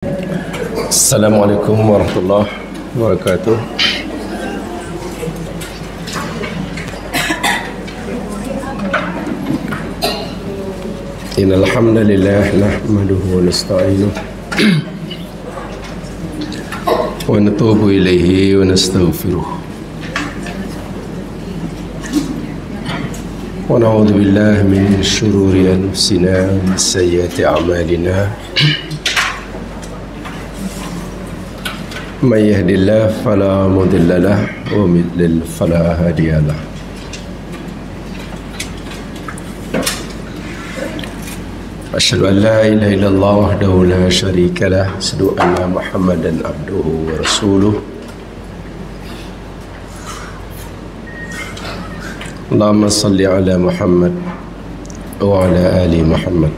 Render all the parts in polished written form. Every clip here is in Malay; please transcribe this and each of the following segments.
Assalamualaikum warahmatullahi wabarakatuh. Innal hamdalillah nahmaduhu wa nasta'inuhu wa natubu ilaihi wa nastaghfiruh wa na'udzu billahi min shururi anfusina wa sayyiati a'malina. Man yahdihillahu fala mudilla lahu wa man yudlil fala hadiya lahu. Asyhadu an la ilaha illallah wahdahu la syarika lah, asyhadu anna Muhammadan abduhu wa rasuluh. Allahumma salli ala Muhammad wa ala ali Muhammad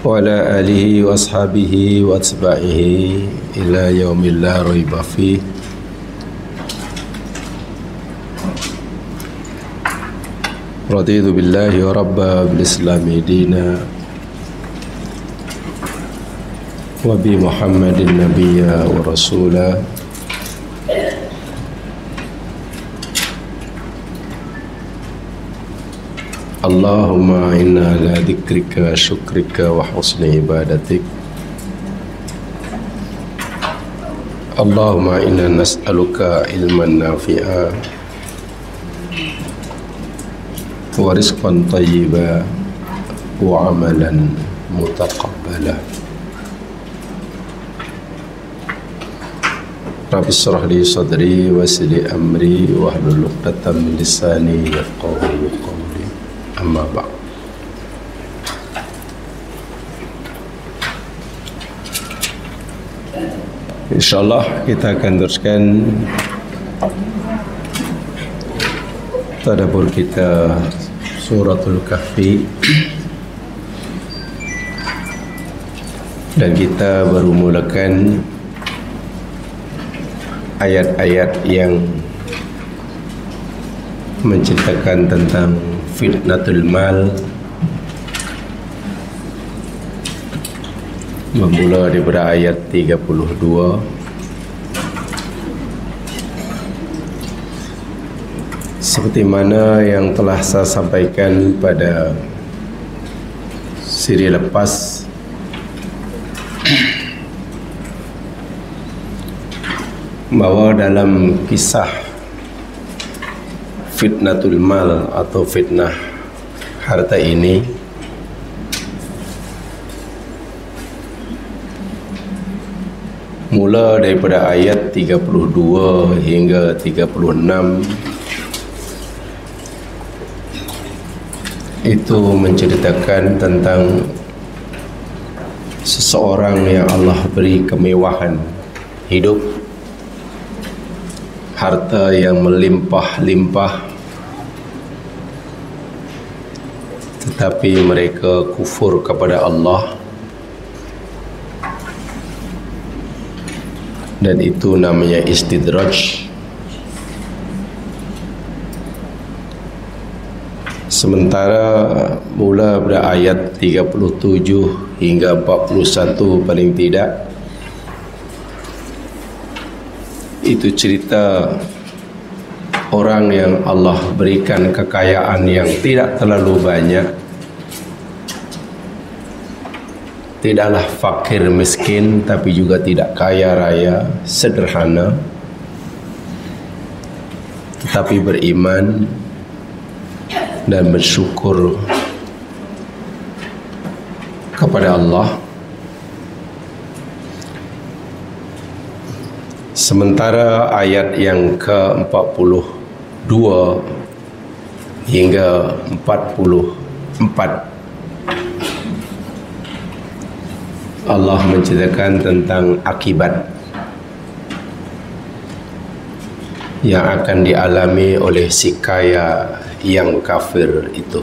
wa ala alihi wa ashabihi wa atba'ihi ila yaumil la raiba fih. Raditu billahi wa rabba bil islami dina wa bi Muhammadin nabiyya wa rasula. Allahumma inna ala dzikrika syukrika wa husni ibadatik. Allahumma inna nas'aluka ilman nafi'a wa rizqan tayyiba wa amalan mutaqabbala. Rabbi shrah li sadri wa yassir li amri wahlul 'uqdatam min lisani yafqahu qawli. Amma ba'd. InsyaAllah kita akan teruskan tadabbur kita Suratul Kahfi, dan kita baru mulakan ayat-ayat yang menceritakan tentang fitnatul mal, bermula daripada ayat 32 seperti mana yang telah saya sampaikan pada siri lepas. Bahawa dalam kisah fitnatul mal atau fitnah harta ini, mula daripada ayat 32 hingga 36 itu menceritakan tentang seseorang yang Allah beri kemewahan hidup, harta yang melimpah-limpah, tetapi mereka kufur kepada Allah, dan itu namanya istidraj. Sementara mula pada ayat 37 hingga 41 paling tidak, itu cerita orang yang Allah berikan kekayaan yang tidak terlalu banyak, tidaklah fakir miskin, tapi juga tidak kaya raya, sederhana, tetapi beriman dan bersyukur kepada Allah. Sementara ayat yang ke-42 hingga 44 Allah menceritakan tentang akibat yang akan dialami oleh si kaya yang kafir itu.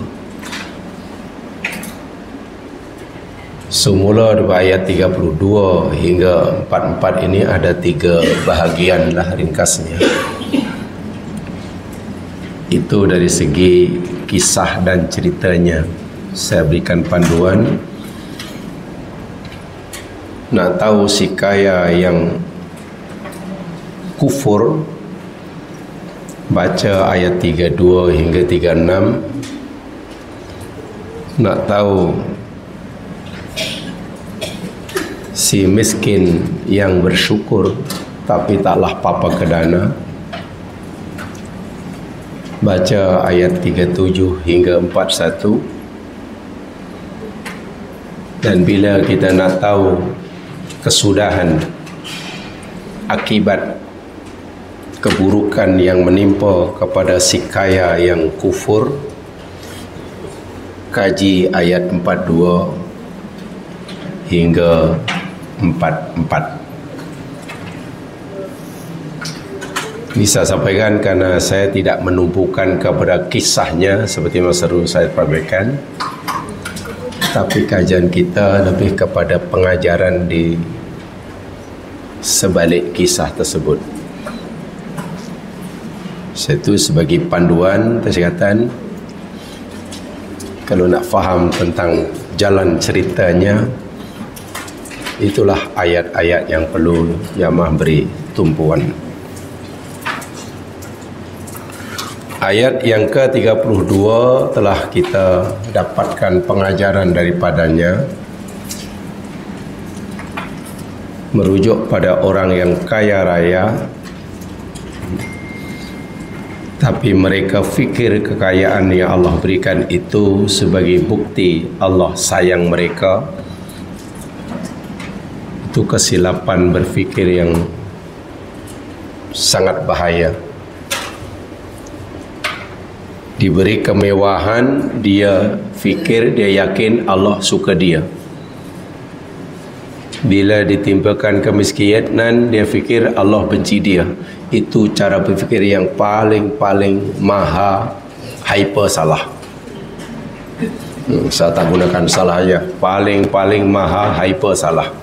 Semula dari ayat 32 hingga 44 ini ada 3 bahagian lah ringkasnya. Itu dari segi kisah dan ceritanya. saya berikan panduan. Nak tahu si kaya yang kufur, baca ayat 32 hingga 36. Nak tahu si miskin yang bersyukur tapi taklah papa kedana, baca ayat 37 hingga 41. Dan bila kita nak tahu kesudahan akibat keburukan yang menimpa kepada si kaya yang kufur, kaji ayat 42 hingga 44. Bisa sampaikan karena saya tidak menumpukan kepada kisahnya seperti masa dulu saya sampaikan, tapi kajian kita lebih kepada pengajaran di sebalik kisah tersebut. Satu sebagai panduan tersikatan, kalau nak faham tentang jalan ceritanya, itulah ayat-ayat yang perlu Yamah beri tumpuan. Ayat yang ke-32 telah kita dapatkan pengajaran daripadanya, merujuk pada orang yang kaya raya, tapi mereka fikir kekayaan yang Allah berikan itu sebagai bukti Allah sayang mereka. Itu kesilapan berfikir yang sangat bahaya. Diberi kemewahan, dia fikir, dia yakin Allah suka dia. Bila ditimpakan kemiskinan, dia fikir Allah benci dia. Itu cara berfikir yang paling maha hyper salah. Saya tak gunakan salah aja. Paling maha hyper salah.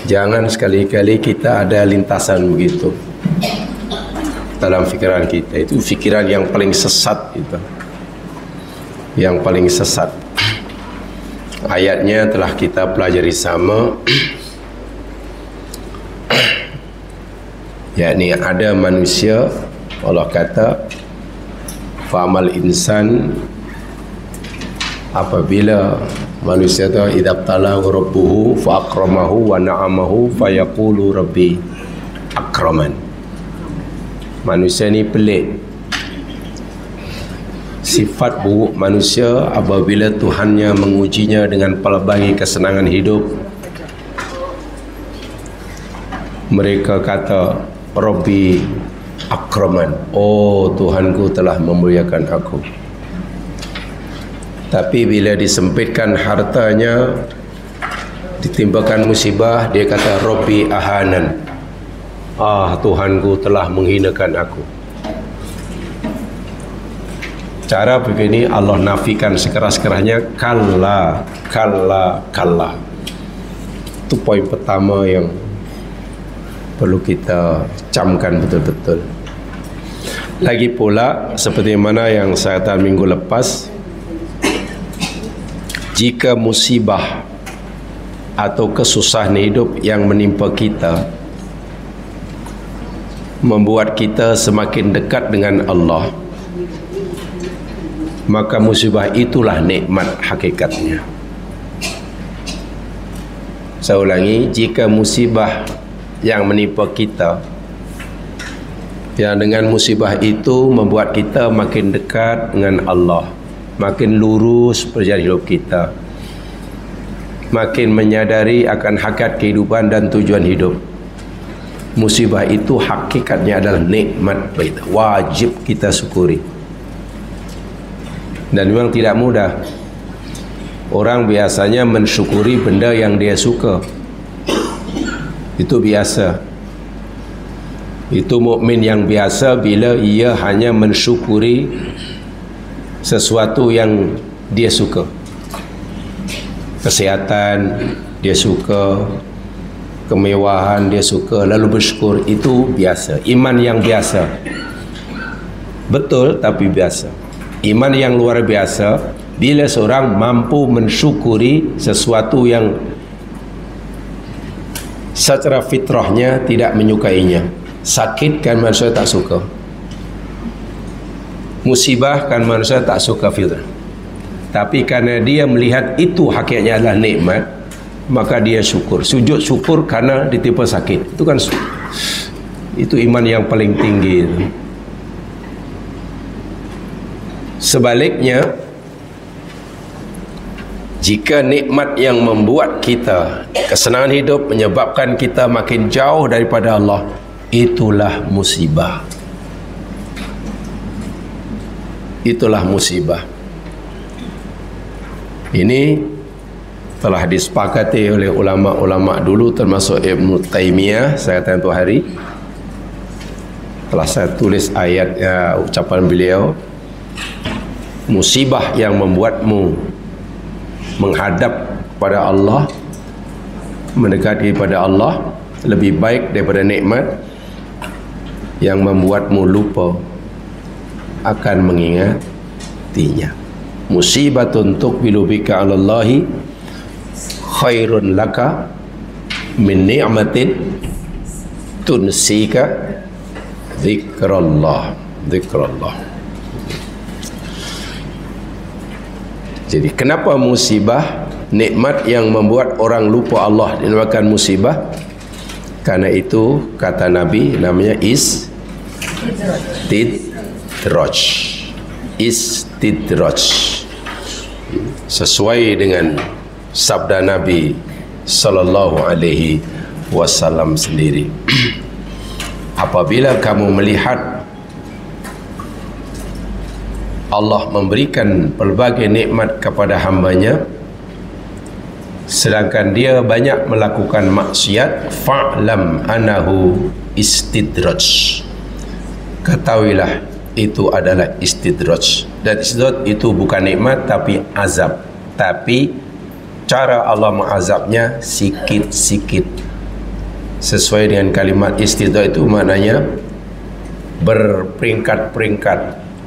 Jangan sekali-kali kita ada lintasan begitu dalam fikiran kita. Itu fikiran yang paling sesat itu. Yang paling sesat. Ayatnya telah kita pelajari sama. Yakni ada manusia, Allah kata, fa'amal insan, apabila manusia itu idabtalahu rabbuhu fa'akramahu wa na'amahu fayaqulu rabbi akraman. Manusia ni pelik. Sifat buruk manusia apabila Tuhannya mengujinya dengan pelbagai kesenangan hidup, mereka kata Rabbi akraman, oh Tuhanku telah memuliakan aku. Tapi bila disempitkan hartanya, ditimbakan musibah, dia kata Rabbi ahanan, ah Tuhanku telah menghinakan aku. Cara begini Allah nafikan sekeras-kerasnya, kalla. Itu poin pertama yang perlu kita camkan betul-betul. Lagi pula seperti mana yang saya katakan minggu lepas, jika musibah atau kesusahan hidup yang menimpa kita membuat kita semakin dekat dengan Allah, maka musibah itulah nikmat hakikatnya. Saya ulangi, jika musibah yang menimpa kita, yang dengan musibah itu membuat kita makin dekat dengan Allah, makin lurus perjalanan hidup kita, makin menyadari akan hakikat kehidupan dan tujuan hidup, musibah itu hakikatnya adalah nikmat, wajib kita syukuri. Dan memang tidak mudah. Orang biasanya mensyukuri benda yang dia suka. Itu biasa. Itu mukmin yang biasa bila ia hanya mensyukuri sesuatu yang dia suka. Kesihatan dia suka, kemewahan dia suka, lalu bersyukur, itu biasa. Iman yang biasa. Betul, tapi biasa. Iman yang luar biasa Bila seorang mampu mensyukuri sesuatu yang secara fitrahnya tidak menyukainya. Sakit kan manusia tak suka, musibah kan manusia tak suka fitrah. Tapi karena dia melihat itu hakikatnya adalah nikmat, maka dia syukur. Sujud syukur karena ditimpa sakit. Itu kan itu iman yang paling tinggi itu. Sebaliknya, jika nikmat yang membuat kita kesenangan hidup menyebabkan kita makin jauh daripada Allah, itulah musibah. Itulah musibah. Ini telah disepakati oleh ulama-ulama dulu, termasuk Ibn Taymiyah. Saya kata tu hari telah saya tulis ayat ucapan beliau, musibah yang membuatmu menghadap kepada Allah, mendekati kepada Allah, lebih baik daripada nikmat yang membuatmu lupa akan mengingatinya. Musibatun tuqbilu bika 'alallahi khairun laka min ni'matin tunsika zikrallah. Jadi kenapa musibah, nikmat yang membuat orang lupa Allah dinamakan musibah? Karena itu kata Nabi namanya istidraj. Istidraj. Sesuai dengan sabda Nabi sallallahu alaihi wasallam sendiri. Apabila kamu melihat Allah memberikan pelbagai nikmat kepada hambanya, sedangkan dia banyak melakukan maksiat, fa'lam anahu istidraj. Ketahuilah itu adalah istidraj. Dan istidraj itu bukan nikmat tapi azab. Tapi cara Allah mengazabnya sikit-sikit. Sesuai dengan kalimat istidraj itu maknanya berperingkat-peringkat,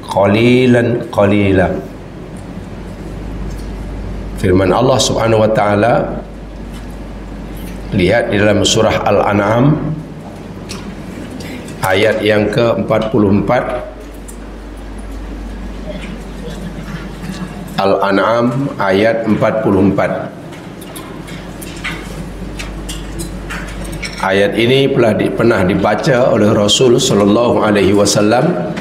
qalilan qalila. Firman Allah Subhanahu wa taala, lihat di dalam surah Al-An'am ayat yang ke-44. Al-An'am ayat 44. Ayat ini pernah dibaca oleh Rasul sallallahu alaihi wasallam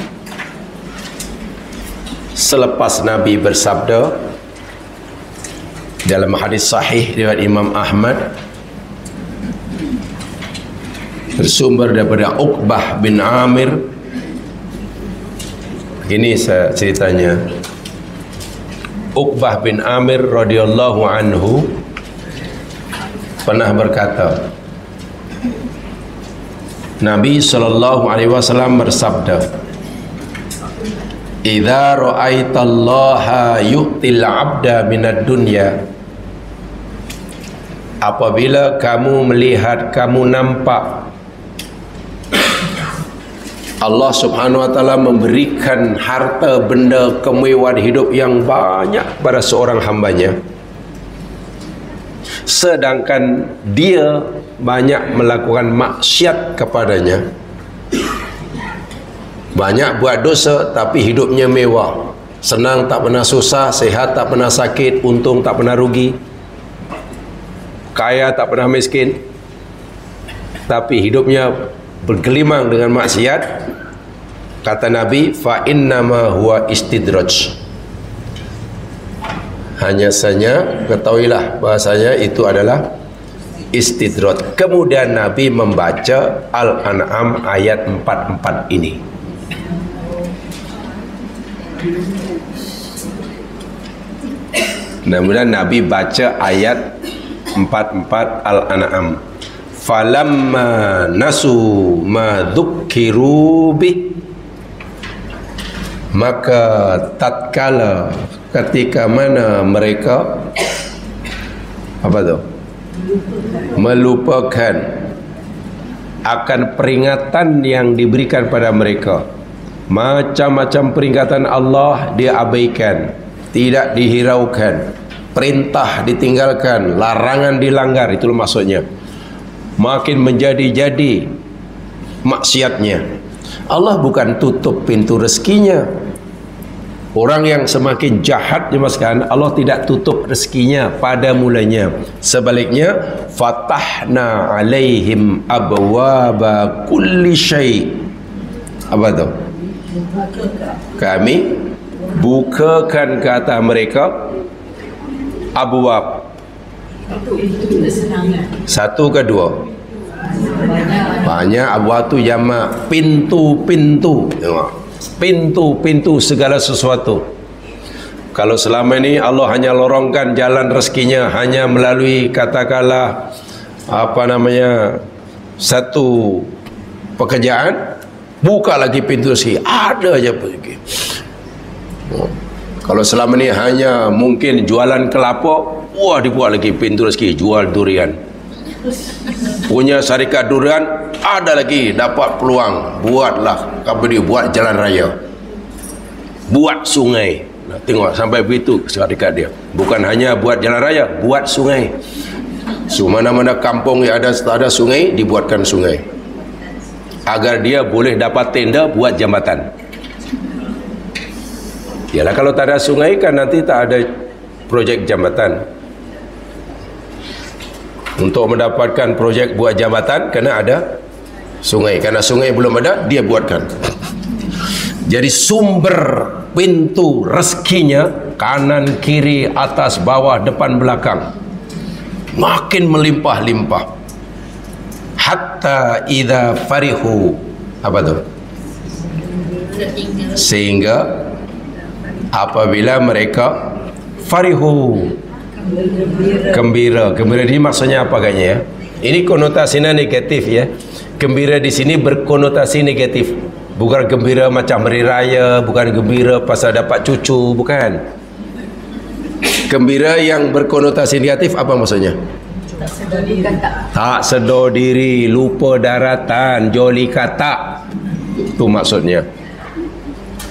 selepas Nabi bersabda dalam hadis sahih riwayat Imam Ahmad, bersumber daripada Uqbah bin Amir. Ini ceritanya. Uqbah bin Amir radhiyallahu anhu pernah berkata, Nabi sallallahu alaihi wasallam bersabda, "Idza ra'aitallaha yu'til 'abda minad dunya." Apabila kamu melihat, kamu nampak Allah Subhanahu wa taala memberikan harta benda kemewahan hidup yang banyak pada seorang hambanya, sedangkan dia banyak melakukan maksiat kepadanya, banyak buat dosa tapi hidupnya mewah, senang tak pernah susah, sehat tak pernah sakit, untung tak pernah rugi, kaya tak pernah miskin, tapi hidupnya bergelimang dengan maksiat. Kata Nabi, fa innama huwa istidraj. Hanya saja ketahuilah bahasanya itu adalah istidraj. Kemudian Nabi membaca Al-An'am ayat 44 ini. Kemudian Nabi baca ayat 44 Al-An'am. Falamma nasu ma dzukkiru bih, maka tatkala ketika mana mereka melupakan akan peringatan yang diberikan pada mereka, macam-macam peringatan Allah dia abaikan, tidak dihiraukan, perintah ditinggalkan, larangan dilanggar, itulah maksudnya. Makin menjadi-jadi maksiatnya. Allah bukan tutup pintu rezekinya. Orang yang semakin jahat dimaskan, Allah tidak tutup rezekinya pada mulanya. Sebaliknya, fatahna alaihim abwaba kulli syai'. Apa tu? Kami bukakan ke atas mereka abwab. Satu ke dua? Banyak. Abwab tu jamak pintu-pintu. Tengok. Pintu-pintu segala sesuatu. Kalau selama ini Allah hanya lorongkan jalan rezekinya hanya melalui katakanlah satu pekerjaan, buka lagi pintu rezeki, ada aja rezeki. Kalau selama ini hanya mungkin jualan kelapa, wah dibuat lagi pintu rezeki, jual durian. Punya syarikat durian, ada lagi dapat peluang, buatlah company, buat jalan raya, buat sungai. Nah, tengok sampai begitu syarikat dia. Bukan hanya buat jalan raya, buat sungai. So, mana-mana kampung yang ada sungai, dibuatkan sungai agar dia boleh dapat tenda buat jambatan. Yalah, kalau tak ada sungai kan nanti tak ada projek jambatan. Untuk mendapatkan projek buat jambatan kena ada sungai. Karena sungai belum ada, dia buatkan. Jadi sumber pintu rezekinya kanan, kiri, atas, bawah, depan, belakang makin melimpah-limpah. Hatta idza farihu, apa tu? Sehingga apabila mereka farihu, gembira. Gembira ini maksudnya apa kayaknya ya? Ini konotasinya negatif ya. Gembira di sini berkonotasi negatif. Bukan gembira macam hari raya, bukan gembira pasal dapat cucu, bukan. Gembira yang berkonotasi negatif apa maksudnya? Tak sedar diri, lupa daratan, joli kata. Itu maksudnya.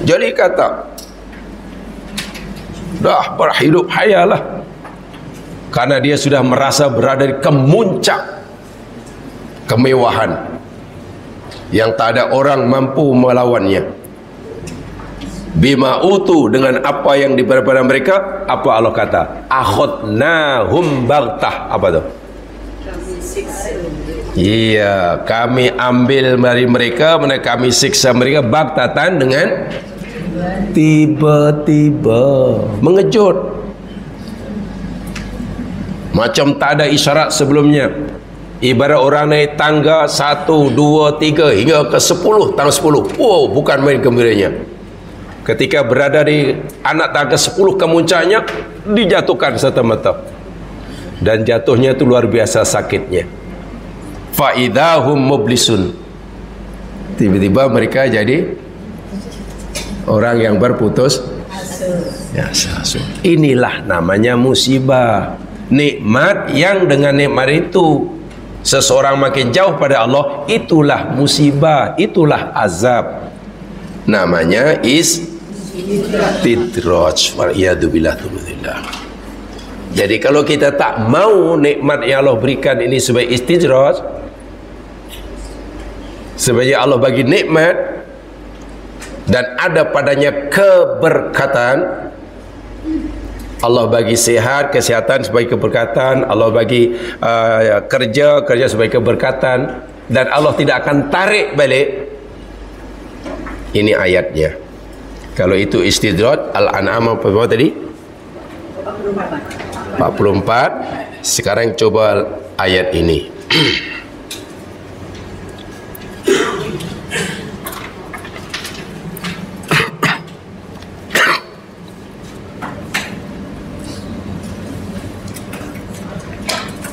Joli kata. Dah berhidup hayalah. Karena dia sudah merasa berada di kemuncak kemewahan yang tak ada orang mampu melawannya. Bima utu, dengan apa yang diberi pada mereka, apa Allah kata? Akhadnahum baghtah. Apa tu? Iya, kami ambil dari mereka, kami siksa mereka baghtatan, dengan tiba-tiba, mengejut. Macam tak ada isyarat sebelumnya. Ibarat orang naik tangga 1, 2, 3 hingga ke 10, tangga 10. Wow, bukan main gembiranya. Ketika berada di anak tangga 10 kemuncaknya, dijatuhkan serta-merta. Dan jatuhnya itu luar biasa sakitnya. Fa'idahum mublisun. Tiba-tiba mereka jadi orang yang berputus asa. Inilah namanya musibah. Nikmat yang dengan nikmat itu seseorang makin jauh pada Allah, itulah musibah, itulah azab. Namanya istidraj. Waliyadzubillah. Jadi kalau kita tak mau nikmat yang Allah berikan ini sebagai istidraj, sebagai Allah bagi nikmat dan ada padanya keberkatan, Allah bagi sehat, kesihatan sebagai keberkatan, Allah bagi kerja sebagai keberkatan, dan Allah tidak akan tarik balik. Ini ayatnya. Kalau itu istidraj, Al-An'am apa tadi? 44. Sekarang coba ayat ini.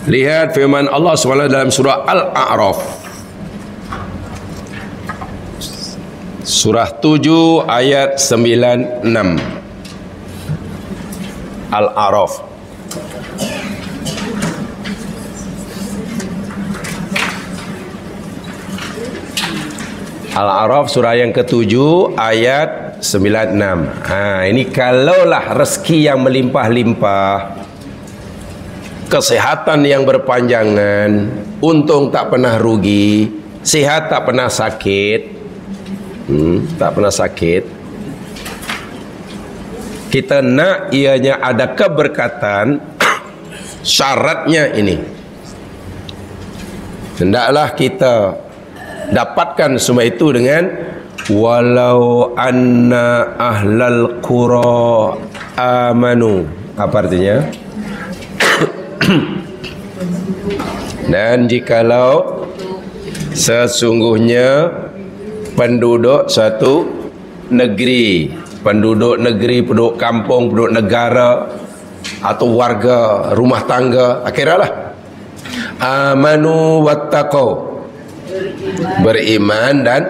Lihat firman Allah SWT dalam surah Al-A'raf, surah 7 ayat 96. Al-A'raf. Al-A'raf surah yang ke-7 ayat 96. Ini kalaulah rezeki yang melimpah-limpah, kesehatan yang berpanjangan, untung tak pernah rugi, sihat tak pernah sakit, tak pernah sakit. Kita nak ianya ada keberkatan, syaratnya ini. Hendaklah kita dapatkan semua itu dengan walau anna ahlal qura amanu. Apa artinya? Dan jikalau sesungguhnya penduduk suatu negeri, penduduk kampung, penduduk negara atau warga rumah tangga, akhirnya amanu wattaqau, beriman dan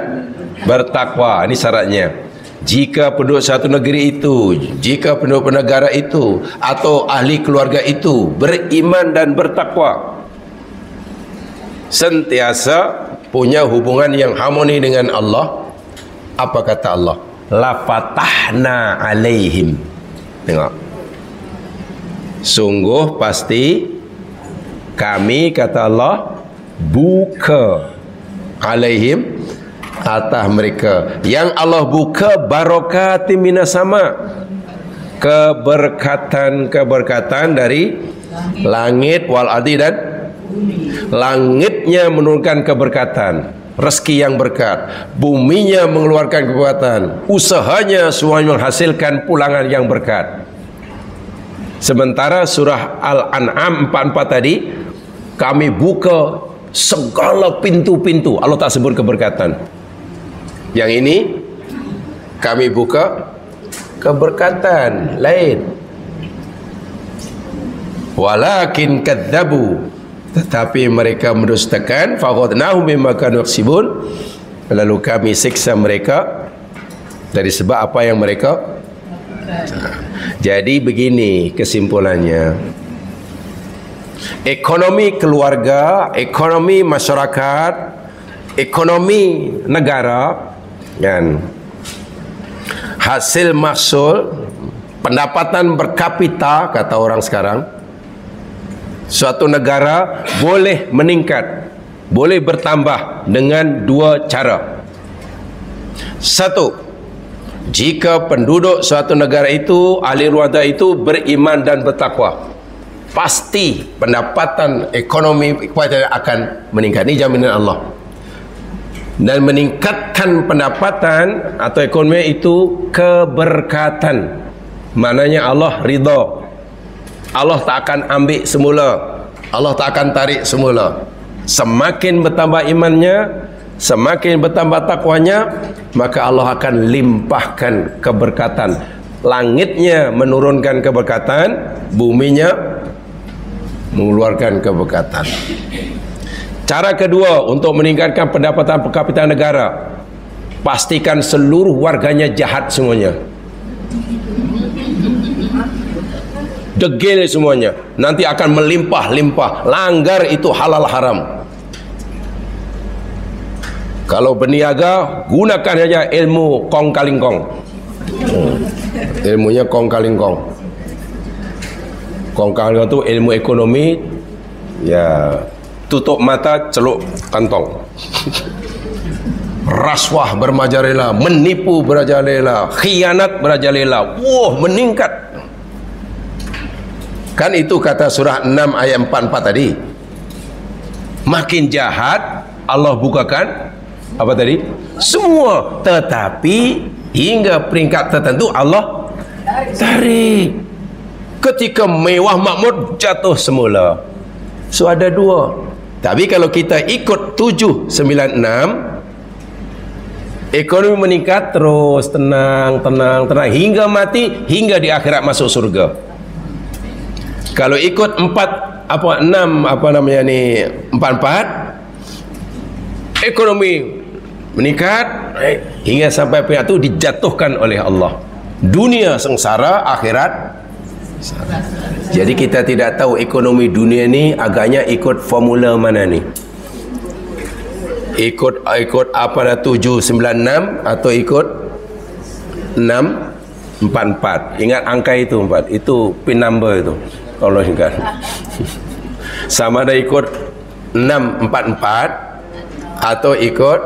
bertakwa. Ini syaratnya. Jika penduduk satu negeri itu, jika penduduk negara itu atau ahli keluarga itu beriman dan bertakwa, sentiasa punya hubungan yang harmoni dengan Allah, apa kata Allah? La fatahna alaihim. Tengok, sungguh pasti kami, kata Allah, buka alaihim, atas mereka. Yang Allah buka barakatim minas sama, keberkatan dari langit wal ardi, dan langitnya menurunkan keberkatan, rezeki yang berkat, buminya mengeluarkan keberkatan, usahanya semuanya menghasilkan pulangan yang berkat. Sementara surah Al-An'am 44 tadi, kami buka segala pintu-pintu, Allah tak sebut keberkatan. Yang ini kami buka keberkatan lain. Walakin kadzabu, tetapi mereka mendustakan, faghadnahum bima kanu yaksibun, lalu kami siksa mereka dari sebab apa yang mereka. Jadi begini kesimpulannya, ekonomi keluarga, ekonomi masyarakat, ekonomi negara, dan hasil mahsul, pendapatan berkapita kata orang sekarang, suatu negara boleh meningkat, boleh bertambah dengan dua cara. Satu, jika penduduk suatu negara itu, ahli keluarga itu beriman dan bertakwa, pasti pendapatan ekonomi akan meningkat. Ini jaminan Allah. Dan meningkatkan pendapatan atau ekonomi itu keberkatan. Maknanya Allah ridha. Allah tak akan ambil semula, Allah tak akan tarik semula. Semakin bertambah imannya, semakin bertambah takwanya, maka Allah akan limpahkan keberkatan. Langitnya menurunkan keberkatan, buminya mengeluarkan keberkatan. Cara kedua untuk meningkatkan pendapatan per kapita negara, pastikan seluruh warganya jahat semuanya, degil semuanya, nanti akan melimpah-limpah. Langgar itu halal haram. Kalau berniaga, gunakan saja ilmu kong kaling kong. Ilmunya kong kaling kong. Kong kaling kong itu ilmu ekonomi, ya. Tutup mata, celuk kantong. Rasuah bermerajalela, menipu bermerajalela, khianat bermerajalela. Wah, meningkat. Kan itu kata surah 6 ayat 44 tadi. Makin jahat, Allah bukakan apa tadi? Semua. Tetapi hingga peringkat tertentu Allah tarik. Ketika mewah makmur, jatuh semula. So ada dua. Tapi kalau kita ikut 796, ekonomi meningkat terus, tenang hingga mati, hingga di akhirat masuk surga. Kalau ikut 44, ekonomi meningkat hingga sampai pihak itu dijatuhkan oleh Allah. Dunia sengsara, akhirat. Jadi kita tidak tahu ekonomi dunia ni agaknya ikut formula mana ni. Ikut apa dah 796 atau ikut 644. Ingat angka itu 4. Itu pin number itu. Kalau ingat. Sama ada ikut 644 atau ikut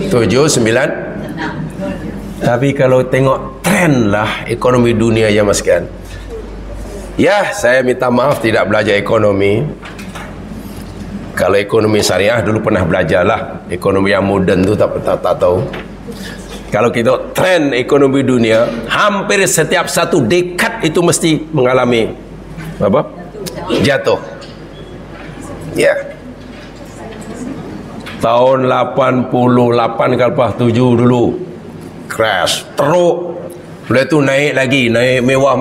796. Tapi kalau tengok trend lah ekonomi dunia ya mas kan. Ya, saya minta maaf tidak belajar ekonomi. Kalau ekonomi syariah dulu pernah belajar lah. Ekonomi yang moden tu tak tahu. Kalau kita trend ekonomi dunia, hampir setiap satu dekad itu mesti mengalami apa? Jatuh. Ya. Tahun 88 ke lepas 7 dulu crash, teruk. Lepas tu naik lagi, naik mewah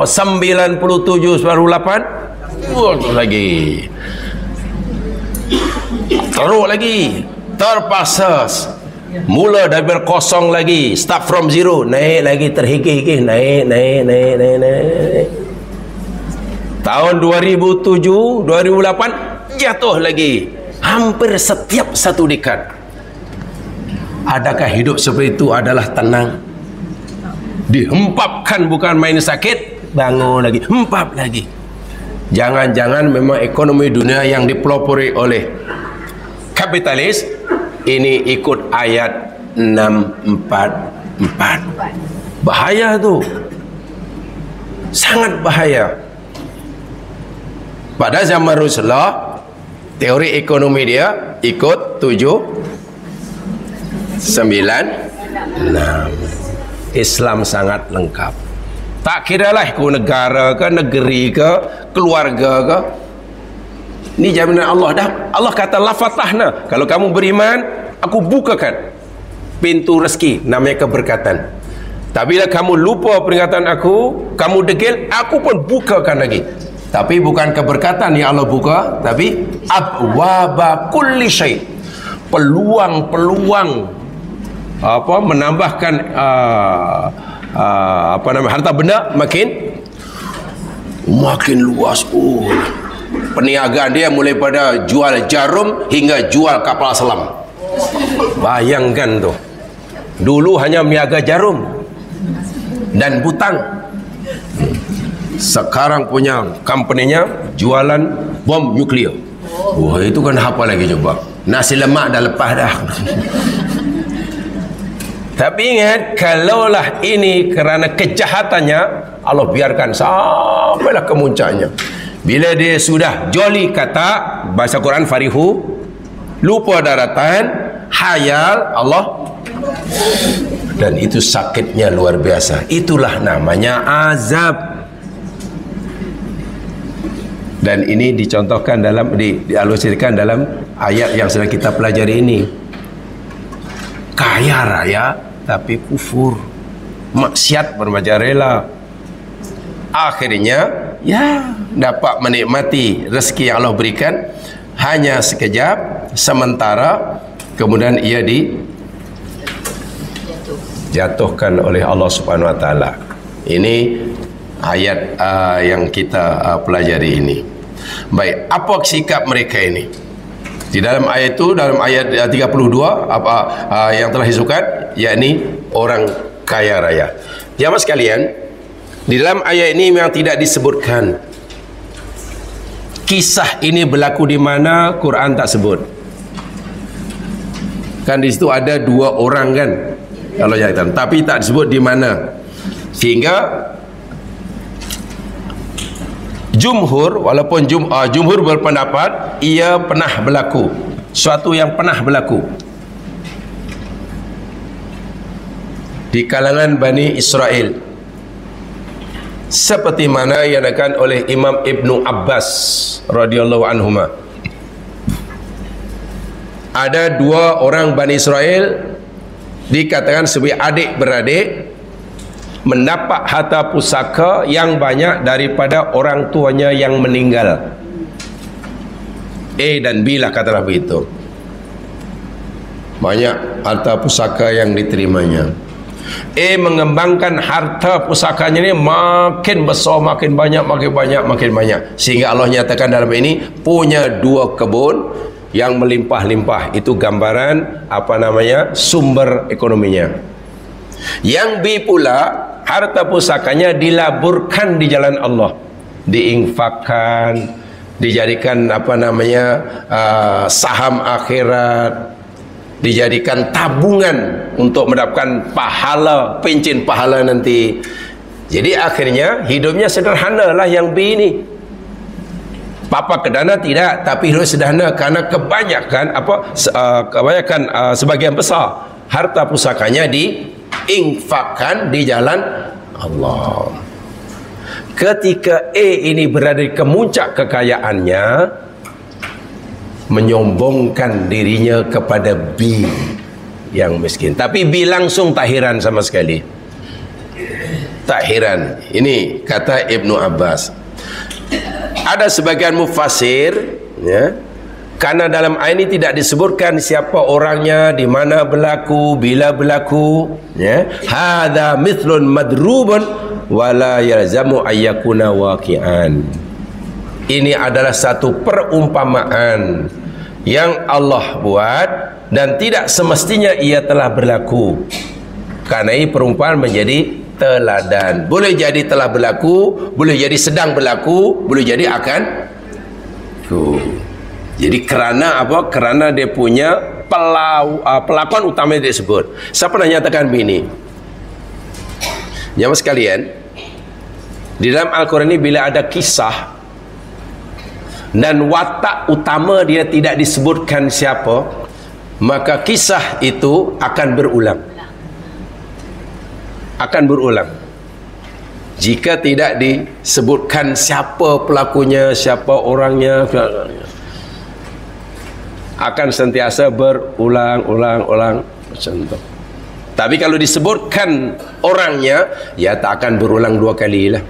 97 baru 8 lagi. Teruk lagi, terpaksa mula dari kosong lagi, start from zero, naik lagi, terhikih-hikih, naik. Tahun 2007, 2008 jatuh lagi. Hampir setiap satu dekad. Adakah hidup seperti itu adalah tenang? Dihempapkan, bukan main sakit, bangun lagi, hempap lagi. Jangan-jangan memang ekonomi dunia yang dipelopori oleh kapitalis ini ikut ayat 644. Bahaya tu, sangat bahaya. Pada zaman Rasulullah, teori ekonomi dia ikut 796. Islam sangat lengkap. Tak kiralah ikut negara ke, negeri ke, keluarga ke. Ini jaminan Allah dah. Allah kata la fatahna. Kalau kamu beriman, aku bukakan pintu rezeki, namanya keberkatan. Tapi bila kamu lupa peringatan aku, kamu degil, aku pun bukakan lagi. Tapi bukan keberkatan yang Allah buka, tapi abwaba kulli syai. Peluang-peluang menambahkan harta benda makin luas. Perniagaan dia mulai pada jual jarum hingga jual kapal selam. Bayangkan tu. Dulu hanya meniaga jarum dan butang. Sekarang punya company-nya jualan bom nuklear. Wah, itu kan apa lagi coba? Nasi lemak dah lepas dah. Tapi ingat, kalaulah ini kerana kejahatannya, Allah biarkan sampailah ke muncaknya. Bila dia sudah joli kata, bahasa Quran farihu, lupa daratan, hayal, Allah. Dan itu sakitnya luar biasa. Itulah namanya azab. Dan ini dicontohkan dalam, dialusirkan dalam ayat yang sedang kita pelajari ini. Kaya raya tapi kufur, maksiat bermajarela. Akhirnya ya dapat menikmati rezeki yang Allah berikan hanya sekejap, sementara, kemudian ia dijatuhkan oleh Allah Subhanahu wa taala. Ini ayat yang kita pelajari ini. Baik, apa sikap mereka ini? Di dalam ayat itu, dalam ayat 32 yang telah disebutkan, yakni orang kaya raya. Jamaah sekalian, di dalam ayat ini memang tidak disebutkan kisah ini berlaku di mana, Quran tak sebut. Kan di situ ada dua orang kan, kalau jahatan, tapi tak disebut di mana. Sehingga jumhur, walaupun jumhur berpendapat ia pernah berlaku, suatu yang pernah berlaku di kalangan Bani Israel, seperti mana yang dikatakan oleh Imam Ibnu Abbas radhiyallahu anhuma. Ada dua orang Bani Israel dikatakan sebagai adik-beradik, mendapat harta pusaka yang banyak daripada orang tuanya yang meninggal. A dan B lah, katalah begitu. Banyak harta pusaka yang diterimanya. A mengembangkan harta pusakanya ini makin besar, makin banyak, sehingga Allah nyatakan dalam ini punya dua kebun yang melimpah-limpah. Itu gambaran sumber ekonominya. Yang B pula, harta pusakanya dilaburkan di jalan Allah, diinfakkan, dijadikan saham akhirat, dijadikan tabungan untuk mendapatkan pahala, pencen pahala nanti. Jadi akhirnya hidupnya sederhana lah yang B ini. Papa kedana tidak, tapi hidup sederhana karena kebanyakan sebagian besar harta pusakanya diinfakkan di jalan Allah. Ketika A ini berada di kemuncak kekayaannya, menyombongkan dirinya kepada B yang miskin. Tapi B langsung tak heran sama sekali. Tak heran. Ini kata Ibnu Abbas. Ada sebagian mufassir, ya, karena dalam ayat ini tidak disebutkan siapa orangnya, di mana berlaku, bila berlaku, ya. Hadza mithlun madrubun wala yalzamu ayyakuna waqi'an. Ini adalah satu perumpamaan yang Allah buat dan tidak semestinya ia telah berlaku. Karena ini perumpamaan menjadi teladan. Boleh jadi telah berlaku, boleh jadi sedang berlaku, boleh jadi akan. Jadi kerana apa? Kerana dia punya pelakon utama yang disebut. Siapa nak nyatakan begini? Jamaah sekalian, di dalam Al-Quran ini bila ada kisah dan watak utama dia tidak disebutkan siapa, maka kisah itu akan berulang. Akan berulang. Jika tidak disebutkan siapa pelakunya, siapa orangnya, akan sentiasa berulang-ulang macam itu. Tapi kalau disebutkan orangnya, ya tak akan berulang dua kali lah.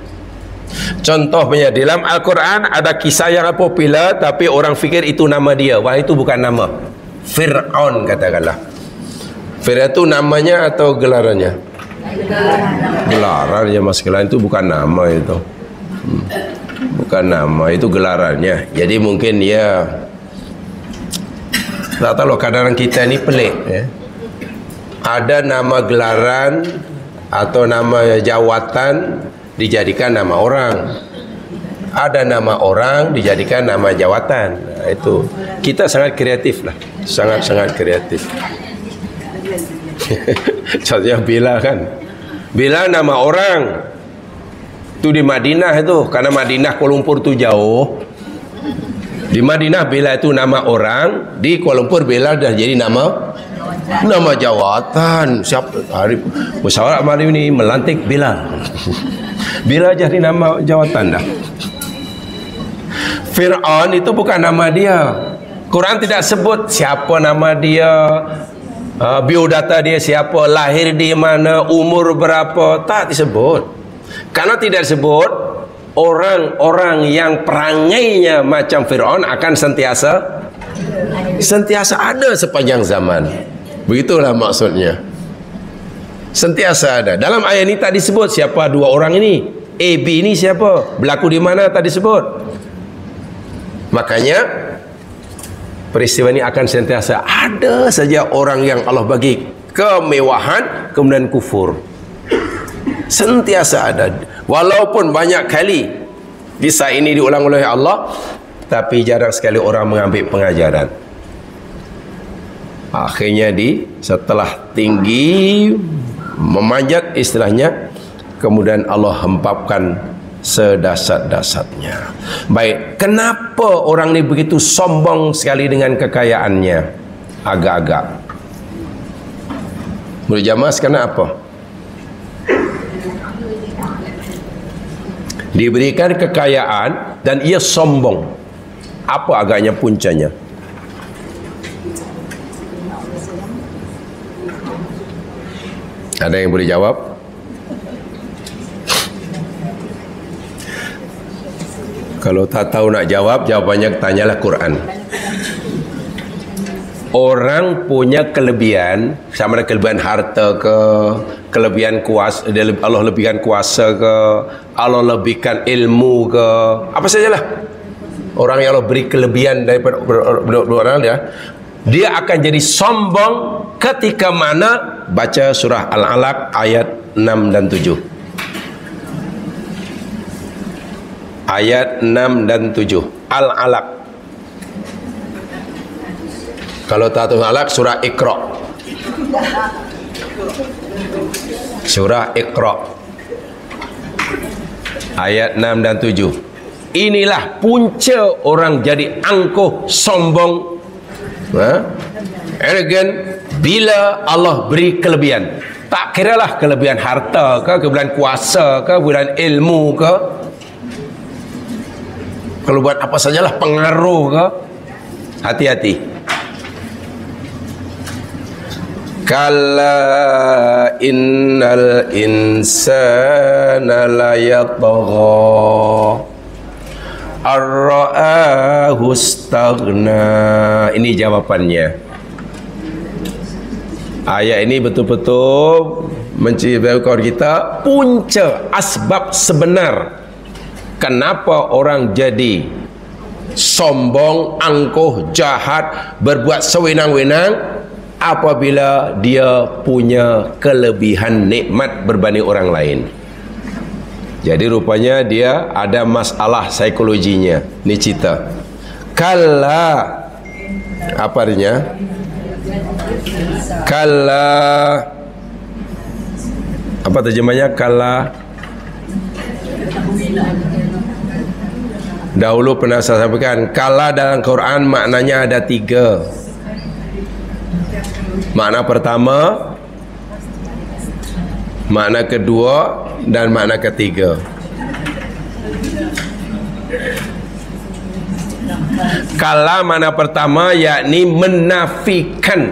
Contohnya dalam Al-Quran ada kisah yang popular, tapi orang fikir itu nama dia. Wah, itu bukan nama. Fir'aun katakanlah. Fir'aun itu namanya atau gelarannya? Gelaran ya mas, gelaran itu bukan nama itu. Bukan nama, itu gelarannya. Jadi mungkin ya, tak tahu, kadang kita ni pelik ya. Ada nama gelaran atau nama jawatan dijadikan nama orang. Ada nama orang dijadikan nama jawatan. Nah, itu kita sangat kreatif lah, sangat-sangat kreatif. Contohnya Bila kan, Bila nama orang itu di Madinah itu, karena Madinah Kuala Lumpur itu jauh. Di Madinah Bila itu nama orang, di Kuala Lumpur Bila dah jadi nama jawatan. Siapa hari musyawarah malam ini melantik Bila. Bila jadi nama jawatan dah. Fir'aun itu bukan nama dia. Quran tidak sebut siapa nama dia, biodata dia siapa, lahir di mana, umur berapa, tak disebut. Karena tidak disebut, orang-orang yang perangainya macam Fir'aun akan sentiasa ada sepanjang zaman. Begitulah maksudnya. Sentiasa ada. Dalam ayat ini tak disebut siapa dua orang ini. A, B ini siapa, berlaku di mana, tak disebut. Makanya peristiwa ini akan sentiasa ada saja orang yang Allah bagi kemewahan kemudian kufur. Sentiasa ada. Walaupun banyak kali kisah ini diulang oleh Allah, tapi jarang sekali orang mengambil pengajaran. Akhirnya setelah tinggi memanjat istilahnya, kemudian Allah hempapkan sedasat-dasatnya. Baik, kenapa orang ini begitu sombong sekali dengan kekayaannya? Agak-agak. Boleh jamaah kenapa? Diberikan kekayaan dan ia sombong. Apa agaknya puncanya? Ada yang boleh jawab? Kalau tak tahu nak jawab, jawabannya tanyalah Quran. Orang punya kelebihan, sama ada kelebihan harta ke, kelebihan kuasa, Allah lebihkan kuasa ke, Allah lebihkan ilmu ke, apa sajalah. Orang yang Allah beri kelebihan daripada orang dia akan jadi sombong ketika mana baca surah Al-Alaq ayat 6 dan 7. Ayat 6 dan 7. Al-Alaq. Kalau tak tahu Al-Alaq, surah Iqra. Surah Iqra. Ayat 6 dan 7. Inilah punca orang jadi angkuh, sombong, arrogant, bila Allah beri kelebihan. Tak kiralah kelebihan harta ke, kelebihan kuasa ke, kelebihan ilmu ke, kalau buat apa sajalah, pengaruh ke. Hati-hati. Kalla innal insana la yatagha ar-ra'ahu istaghna. Ini jawapannya. Ayat ini betul-betul menceritakan kita punca asbab sebenar kenapa orang jadi sombong, angkuh, jahat, berbuat sewenang-wenang apabila dia punya kelebihan nikmat berbanding orang lain. Jadi rupanya dia ada masalah psikologinya. Ini cerita. Kalla, apa artinya? Kalla, apa terjemahnya? Kalla. Dahulu pernah saya sampaikan, kalla dalam Quran maknanya ada 3. Makna pertama, makna kedua, dan makna ketiga. Kalla makna pertama yakni menafikan.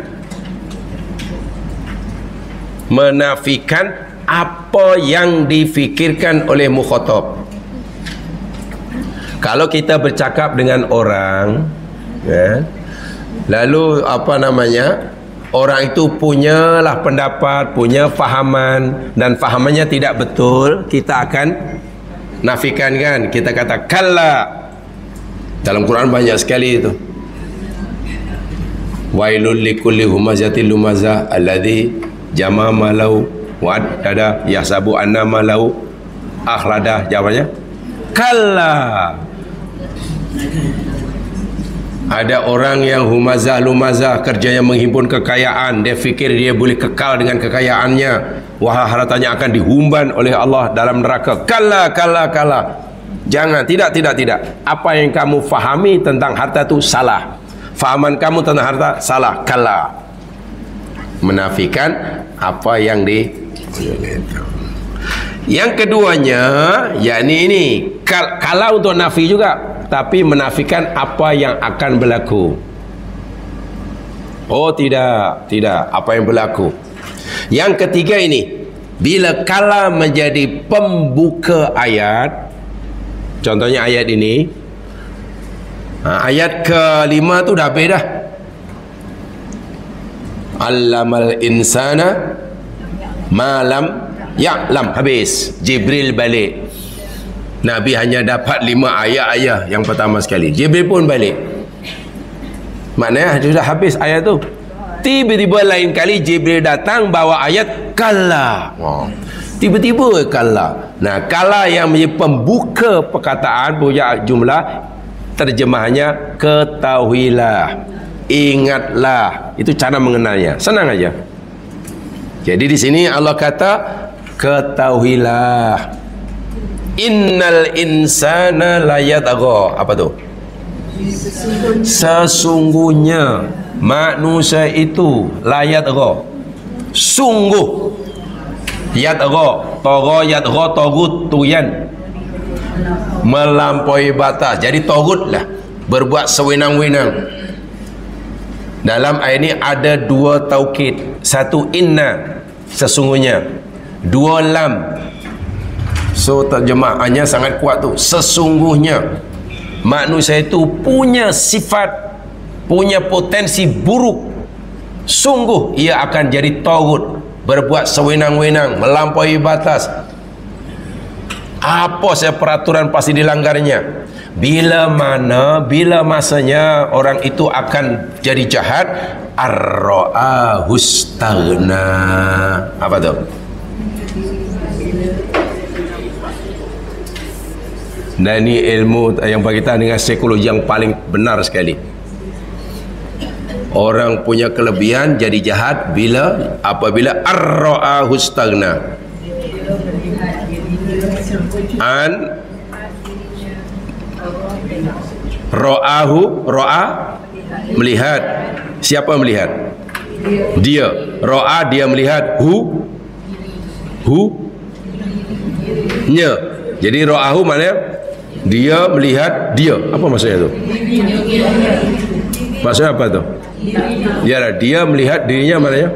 Menafikan apa yang difikirkan oleh mukhatab. Kalau kita bercakap dengan orang, lalu orang itu punyalah pendapat, punya fahaman, dan fahamannya tidak betul, kita akan nafikan kan. Kita kata kalla. Dalam Quran banyak sekali itu. Wailul likulli humazatil lumazah alladzi jama malau wa addada yahsabu anna malau akhlada. Jawabannya kalla. Ada orang yang humazah lumazah, kerjanya menghimpun kekayaan, dia fikir dia boleh kekal dengan kekayaannya, wah hartanya akan dihumban oleh Allah dalam neraka. Kalla, kalla, kalla. Jangan, tidak. Apa yang kamu fahami tentang harta itu salah. Fahaman kamu tentang harta salah. Kalla. Menafikan apa yang di. Yang keduanya, yakni ini kalla untuk nafi juga, tapi menafikan apa yang akan berlaku. Oh tidak, apa yang berlaku. Yang ketiga ini, bila kalla menjadi pembuka ayat, contohnya ayat ini, ayat ke-5 tu dah habis dah. Allamal insana malam ya'lam, habis. Jibril balik. Nabi hanya dapat 5 ayat aja yang pertama sekali. Jibril pun balik. Maknanya sudah habis ayat tu. Tiba-tiba lain kali Jibril datang bawa ayat kalla. Tiba-tiba kalla. Nah, kalla yang menjadi pembuka perkataan, punya jumlah, terjemahannya ketahuilah, ingatlah. Itu cara mengenalnya. Senang aja. Jadi di sini Allah kata ketahuilah. Innal insana layatagha. Apa tu? Sesungguhnya manusia itu layatagha. Sungguh. Yatagha, tagha, yatagha, tagut, tuyan. Melampaui batas. Jadi tagut lah, berbuat sewenang-wenang. Dalam ayat ini ada 2 taukid. 1 inna, sesungguhnya. 2 lam. So terjemahannya sangat kuat tu. Sesungguhnya manusia itu punya sifat, punya potensi buruk. Sungguh ia akan jadi tagut, berbuat sewenang-wenang, melampaui batas. Apa saja peraturan pasti dilanggarnya. Bila masanya orang itu akan jadi jahat, ar-ra'ahu istaghna. Apa tu? Dan ini ilmu yang berkaitan dengan psikologi yang paling benar sekali. Orang punya kelebihan jadi jahat apabila ar-ra'ahu istaghna. Ra'a melihat. Siapa melihat? Dia. Ra'a dia melihat. Nya. Jadi ra'ahu maknanya dia melihat dia. Apa maksudnya tu? Maksudnya apa tu? Ya, dia melihat dirinya maknanya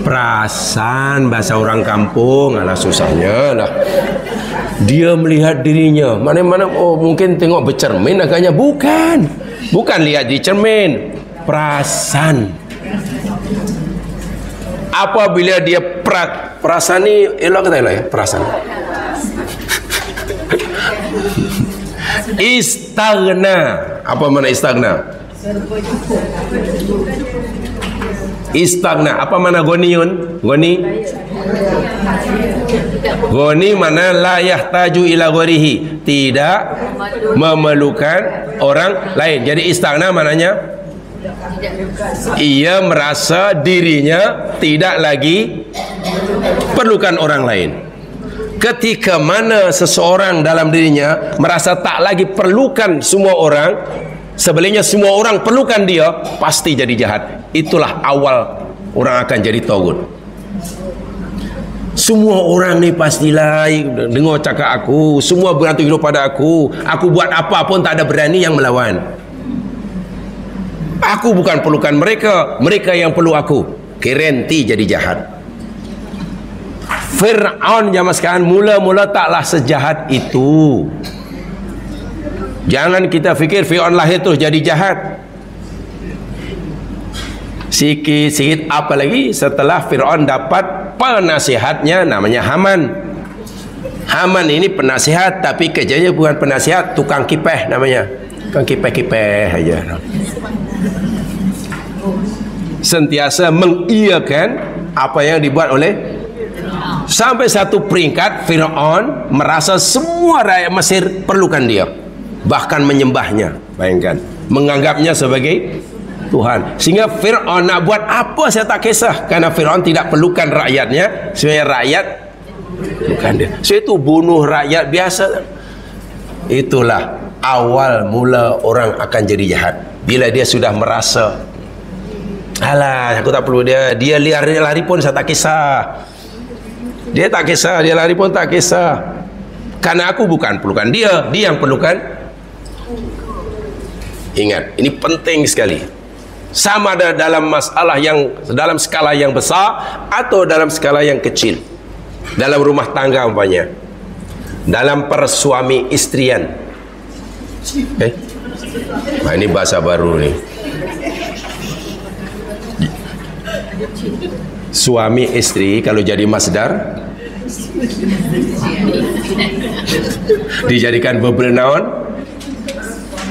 perasan, bahasa orang kampung. Alah susahnya lah. Dia melihat dirinya. Mana-mana mungkin tengok bercermin agaknya. Bukan lihat di cermin. Perasan. Apabila dia perasan ni elok kata elok ya, perasan. Istaghna. Apa makna istaghna? Istaghna. Apa makna goniun? Goni mana la yahtaju ila gharihi, tidak memerlukan orang lain. Jadi istaghna maknanya ia merasa dirinya tidak lagi perlukan orang lain. Ketika mana seseorang dalam dirinya merasa tak lagi perlukan semua orang, sebelumnya semua orang perlukan dia, pasti jadi jahat. Itulah awal orang akan jadi tagut. Semua orang ni pastilah dengar cakap aku, semua bergantung hidup pada aku buat apa pun tak ada berani yang melawan. Aku bukan perlukan mereka, mereka yang perlu aku. Garanti jadi jahat. Fir'aun zaman sekarang mula-mula taklah sejahat itu. Jangan kita fikir Fir'aun lahir terus jadi jahat. Sikit-sikit apalagi setelah Fir'aun dapat penasihatnya namanya Haman. Haman ini penasihat, tapi kerjanya bukan penasihat, tukang kipeh namanya. Tukang kipeh-kipeh aja. Sentiasa mengiyakan apa yang dibuat oleh, sampai satu peringkat Fir'aun merasa semua rakyat Mesir perlukan dia, bahkan menyembahnya. Bayangkan, menganggapnya sebagai Tuhan. Sehingga Fir'aun nak buat apa saya tak kisah, karena Fir'aun tidak perlukan rakyatnya, sebenarnya rakyat bukan dia. So itu bunuh rakyat biasa. Itulah awal mula orang akan jadi jahat. Bila dia sudah merasa, alah aku tak perlu dia, dia lari pun saya tak kisah. Dia tak kisah, dia lari pun tak kisah. Karena aku bukan perlukan dia, dia yang perlukan. Ingat, ini penting sekali. Sama ada dalam masalah yang dalam skala yang besar atau dalam skala yang kecil. Dalam rumah tangga umpamanya, dalam persuami istrian. Nah, ini bahasa baru nih. Suami istri kalau jadi masdar dijadikan verb noun,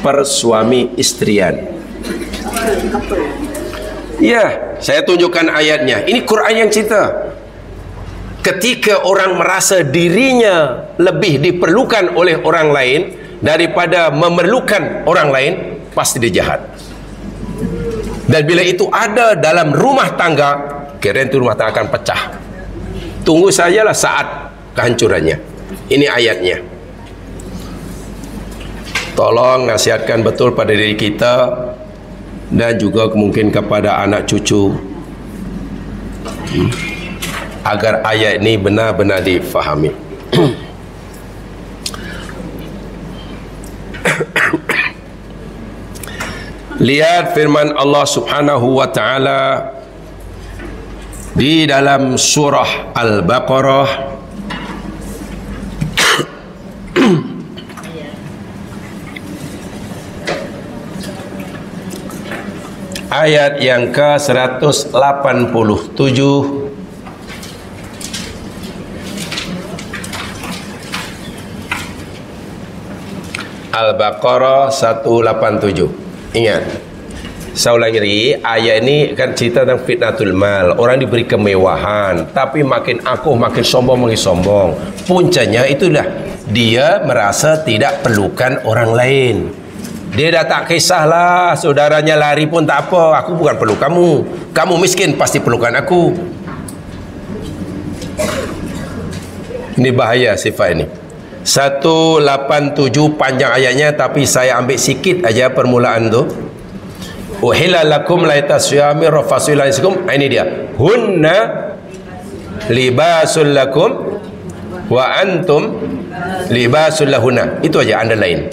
persuami istrian. Ya, saya tunjukkan ayatnya. Ini Quran yang cerita. Ketika orang merasa dirinya lebih diperlukan oleh orang lain daripada memerlukan orang lain, pasti dia jahat. Dan bila itu ada dalam rumah tangga, kira itu rumah tangga akan pecah. Tunggu sajalah saat kehancurannya. Ini ayatnya. Tolong nasihatkan betul pada diri kita dan juga mungkin kepada anak cucu, agar ayat ini benar-benar difahami. Lihat firman Allah Subhanahu wa taala di dalam surah Al-Baqarah ayat yang ke-187. Al-Baqarah 187. Ingat, Saya ulangi lagi, ayat ini kan cerita tentang fitnatul mal. Orang diberi kemewahan, tapi makin akuh, makin sombong, makin sombong. Puncanya itulah, dia merasa tidak perlukan orang lain. Dia dah tak kisahlah, saudaranya lari pun tak apa, aku bukan perlu kamu. Kamu miskin, pasti perlukan aku. Ini bahaya sifat ini. 187 panjang ayatnya, tapi saya ambil sikit aja permulaan tu. Uhilla lakum laita syami rafasul laisikum. Ini dia. Hunna libasul lakum wa antum libasul lahunna. Itu aja underline.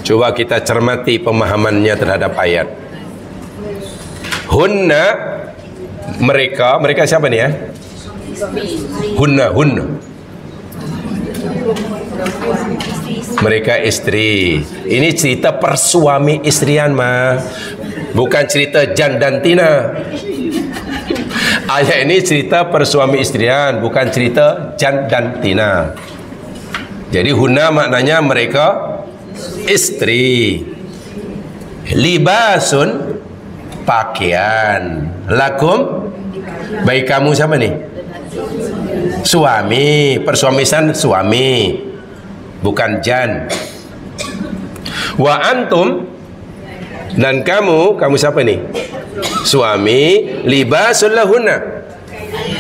Coba kita cermati pemahamannya terhadap ayat. Hunna, mereka siapa ni ya? Hunna. Mereka istri. Ini cerita persuami istrian mah, bukan cerita jan dan tina. Ayat ini cerita persuami istrian, bukan cerita jan dan tina. Jadi hunna maknanya mereka istri. Libasun pakaian. Lakum bagi kamu siapa nih? Suami. Persuamisan suami, bukan jan. Wa antum, dan kamu siapa nih? Suami. Libasul lahunna,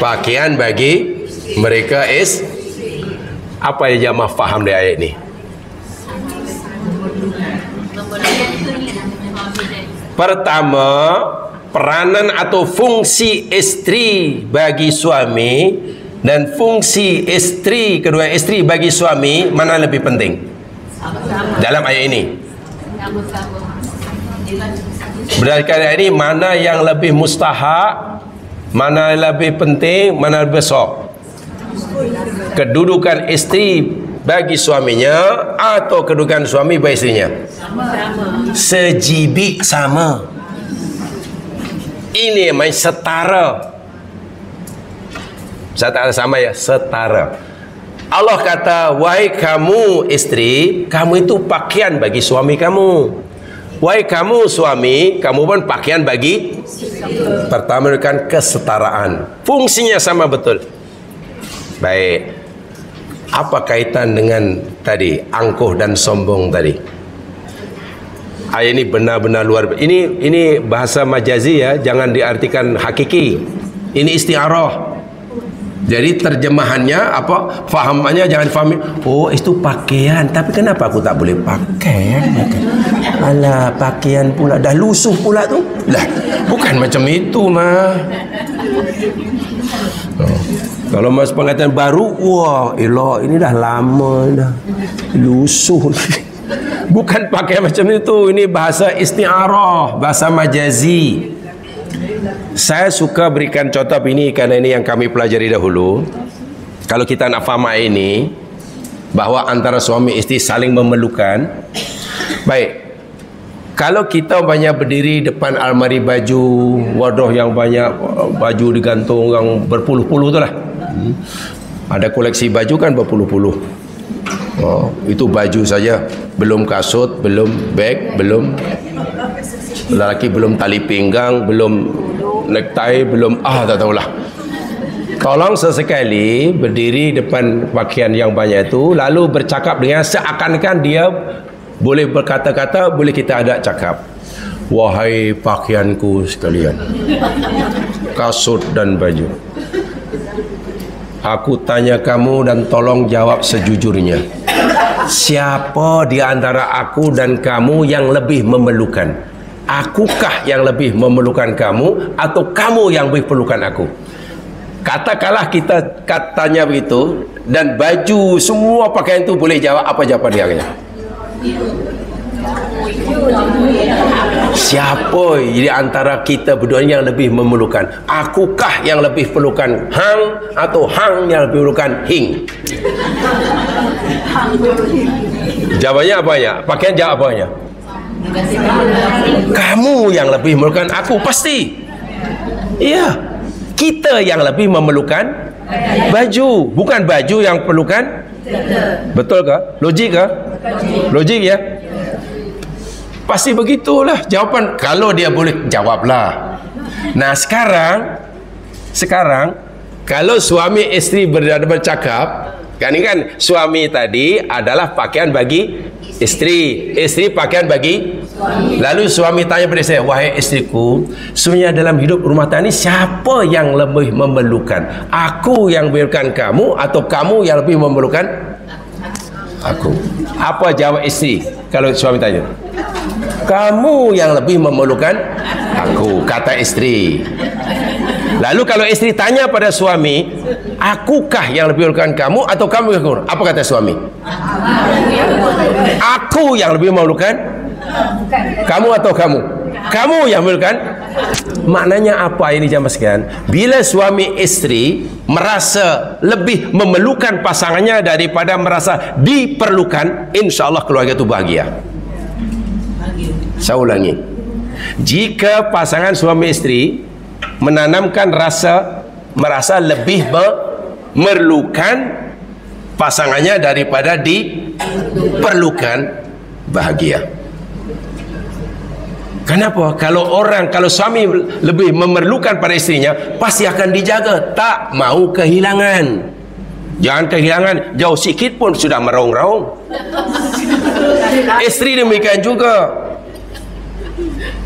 pakaian bagi mereka is. Apa yang jamaah faham dari ayat ini? Pertama, peranan atau fungsi istri bagi suami dan fungsi istri, kedua istri bagi suami, mana lebih penting dalam ayat ini? Berdasarkan ayat ini, mana yang lebih mustahak, mana yang lebih penting, mana lebih besar? Kedudukan istri bagi suaminya atau kedudukan suami bagi istrinya? Sejibik sama. Ini main setara. Setara sama ya, setara. Allah kata, wahai kamu istri, kamu itu pakaian bagi suami kamu. Wahai kamu suami, kamu pun pakaian bagi. Pertama kan kesetaraan. Fungsinya sama betul. Baik. Apa kaitan dengan tadi angkuh dan sombong tadi? Ayat ini benar-benar luar biasa. Ini bahasa majazi ya, jangan diartikan hakiki. Ini istiarah. Jadi terjemahannya apa? Fahamannya jangan fahami. Oh, itu pakaian. Tapi kenapa aku tak boleh pakai? Alah, pakaian pula dah lusuh pula tu. Lah, bukan macam itu mah. Oh. Kalau mas pengertian baru, wah, elok, ini dah lama dah. Lusuh. Bukan pakai macam itu. Ini bahasa isti'arah, bahasa majazi. Saya suka berikan contoh ini karena ini yang kami pelajari dahulu. Kalau kita nak faham ini, bahawa antara suami isteri saling memerlukan. Baik. Kalau kita banyak berdiri depan almari baju, wadah yang banyak baju digantung yang berpuluh-puluh tu lah. Ada koleksi baju kan berpuluh-puluh. Oh, itu baju saja, belum kasut, belum beg, belum lelaki, belum tali pinggang, belum necktie, belum tak tahulah. Tolong sesekali berdiri depan pakaian yang banyak itu, lalu bercakap dengan seakan-akan dia boleh berkata-kata, boleh kita ada cakap. Wahai pakaianku sekalian, kasut dan baju, aku tanya kamu dan tolong jawab sejujurnya. Siapa di antara aku dan kamu yang lebih memerlukan? Akukah yang lebih memerlukan kamu atau kamu yang lebih perlukan aku? Katakanlah kita katanya begitu, dan baju semua pakaian itu boleh jawab, apa jawapan dia? Siapa di antara kita berdua yang lebih memerlukan? Akukah yang lebih perlukan hang atau hang yang lebih perlukan hing? Jawabannya apa ya? Pakaian jawab apanya? Kamu yang lebih memerlukan aku, pasti. Iya. Kita yang lebih memerlukan baju, bukan baju yang perlukan. Betul kah? Logik kah? Logik ya? Pasti begitulah jawapan, kalau dia boleh jawablah. Nah sekarang kalau suami isteri bercakap, kan ini kan suami tadi adalah pakaian bagi isteri, isteri pakaian bagi suami. Lalu suami tanya pada saya, wahai istriku, sebenarnya dalam hidup rumah tangga ini siapa yang lebih memerlukan? Aku yang memerlukan kamu atau kamu yang lebih memerlukan aku? Apa jawab isteri kalau suami tanya? Kamu yang lebih memerlukan aku, kata isteri. Lalu kalau isteri tanya pada suami, akukah yang lebih memerlukan kamu atau kamu yang memerlukan? Apa kata suami? Aku yang lebih memerlukan kamu atau kamu? Kamu yang memerlukan. Maknanya apa ini jamaah sekalian? Bila suami isteri merasa lebih memerlukan pasangannya daripada merasa diperlukan, insya Allah keluarga itu bahagia. Saya ulangi, jika pasangan suami isteri menanamkan merasa lebih memerlukan pasangannya daripada diperlukan, bahagia. Kenapa? Kalau suami lebih memerlukan pada istrinya, pasti akan dijaga, tak mau kehilangan. Jangan kehilangan, jauh sikit pun sudah meraung-raung. Isteri demikian juga.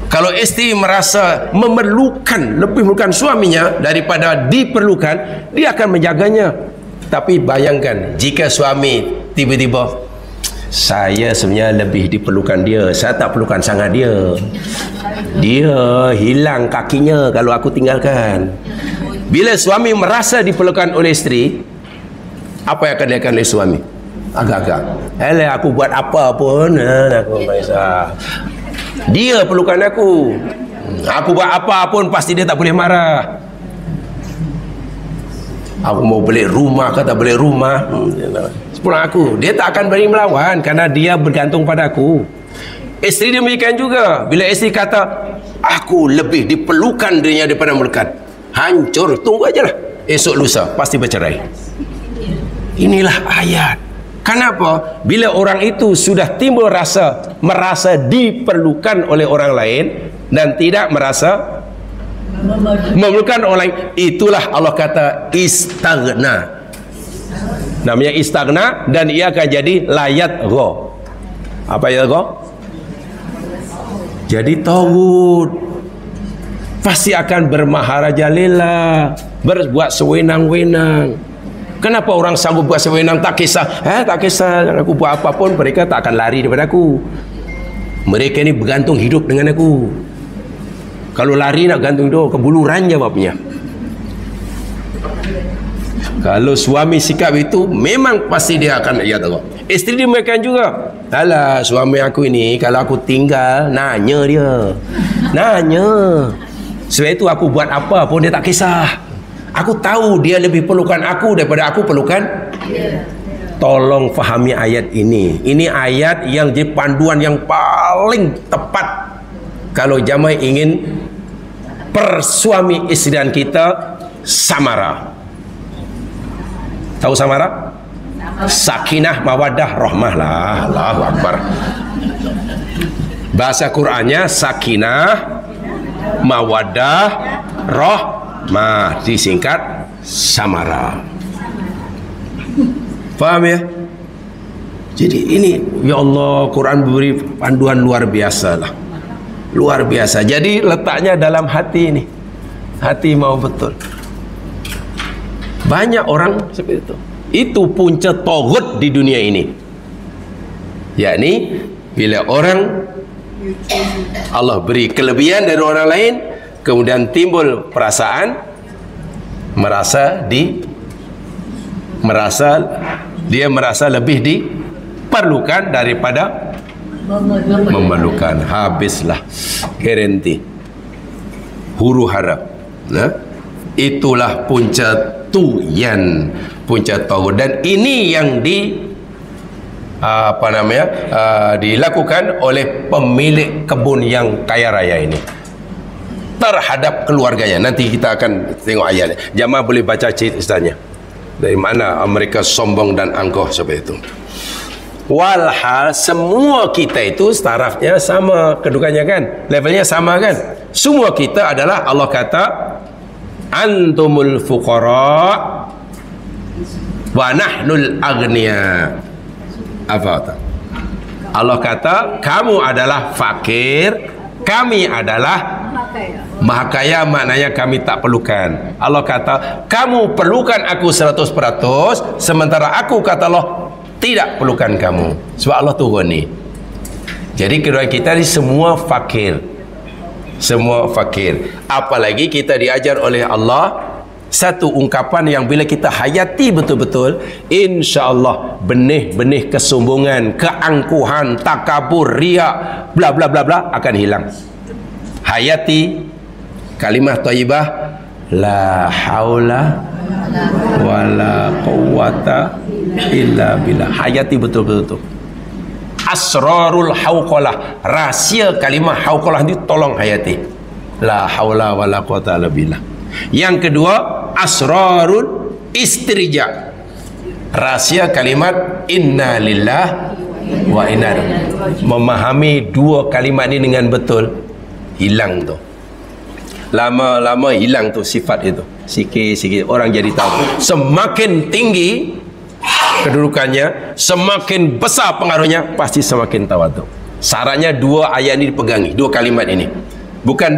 Kalau isteri merasa lebih memerlukan suaminya daripada diperlukan, dia akan menjaganya. Tapi bayangkan jika suami tiba-tiba, saya sebenarnya lebih diperlukan dia, saya tak perlukan sangat dia. Dia hilang kakinya kalau aku tinggalkan. Bila suami merasa diperlukan oleh isteri, apa yang akan dilakukan oleh suami? Agak-agak, aku buat apa pun aku biasa. Dia perlukan aku. Aku buat apa pun pasti dia tak boleh marah. Aku mau beli rumah, kata beli rumah, sepuluh aku, dia tak akan berani melawan karena dia bergantung pada aku. Isteri demikian juga. Bila isteri kata aku lebih diperlukan dirinya daripada memerlukan, hancur, tunggu ajalah, esok lusa pasti bercerai. Inilah ayat. Kenapa? Bila orang itu sudah timbul merasa diperlukan oleh orang lain dan tidak merasa memerlukan orang lain, itulah Allah kata istaghna. Namanya istaghna, dan ia akan jadi layat gho. Apa ya gho? Jadi tagut. Pasti akan bermaharaja lela, berbuat sewenang-wenang. Kenapa orang sanggup buat sewenang? Tak kisah, tak kisah, aku buat apapun mereka tak akan lari daripada aku. Mereka ni bergantung hidup dengan aku. Kalau lari nak gantung hidup, kebuluran jawabnya. Kalau suami sikap itu, memang pasti dia akan ya tahu. Isteri dia mereka juga. Alah, suami aku ini kalau aku tinggal, nanya dia. Nanya. Sebab itu aku buat apa pun dia tak kisah. Aku tahu dia lebih perlukan aku daripada aku perlukan. Tolong fahami ayat ini. Ini ayat yang jadi panduan yang paling tepat kalau jamaah ingin persuami istrian kita samara. Tahu samara? Sakinah, mawadah, rahmah lah. Allahu Akbar. Bahasa Qur'annya sakinah, mawadah, rahmah, disingkat samara. Faham ya? Jadi ini, ya Allah, Quran beri panduan luar biasa lah. Luar biasa. Jadi letaknya dalam hati ini. Hati mau betul. Banyak orang seperti itu. Itu punca togut di dunia ini. Yakni bila orang Allah beri kelebihan dari orang lain, kemudian timbul perasaan merasa lebih diperlukan daripada memerlukan. Habislah garanti, huru hara. Itulah punca tuyan, punca tauhid. Dan ini yang dilakukan oleh pemilik kebun yang kaya raya ini terhadap keluarganya. Nanti kita akan tengok ayatnya. Jamaah boleh baca ceritanya. Dari mana mereka sombong dan angkuh seperti itu. Walhal semua kita itu tarafnya sama, kedudukannya kan, levelnya sama kan. Semua kita adalah, Allah kata antumul fuqara wa nahnul aghnia. Apa itu? Allah kata kamu adalah fakir, kami adalah maha kaya, maknanya kami tak perlukan. Allah kata kamu perlukan aku 100%, sementara aku, kata Allah, tidak perlukan kamu. Sebab Allah turun ni. Jadi kedua kita ni semua fakir. Semua fakir. Apalagi kita diajar oleh Allah satu ungkapan yang bila kita hayati betul-betul, insya-Allah benih-benih kesombongan, keangkuhan, takabur, riak, bla bla bla bla akan hilang. Hayati kalimah thayyibah la haula wala quwwata illa billah. Hayati betul-betul. Asrarul hauqalah, rahsia kalimah hauqalah ni tolong hayati. La haula wala quwwata illa billah. Yang kedua, asrarul istirja, rahsia kalimat inna lillah wa inna ilaihi. Memahami dua kalimat ini dengan betul, hilang tu. Lama-lama hilang tu sifat itu. Sikit-sikit orang jadi tahu. Semakin tinggi kedudukannya, semakin besar pengaruhnya, pasti semakin tawadhu. Syaratnya dua ayat ini dipegangi, dua kalimat ini. Bukan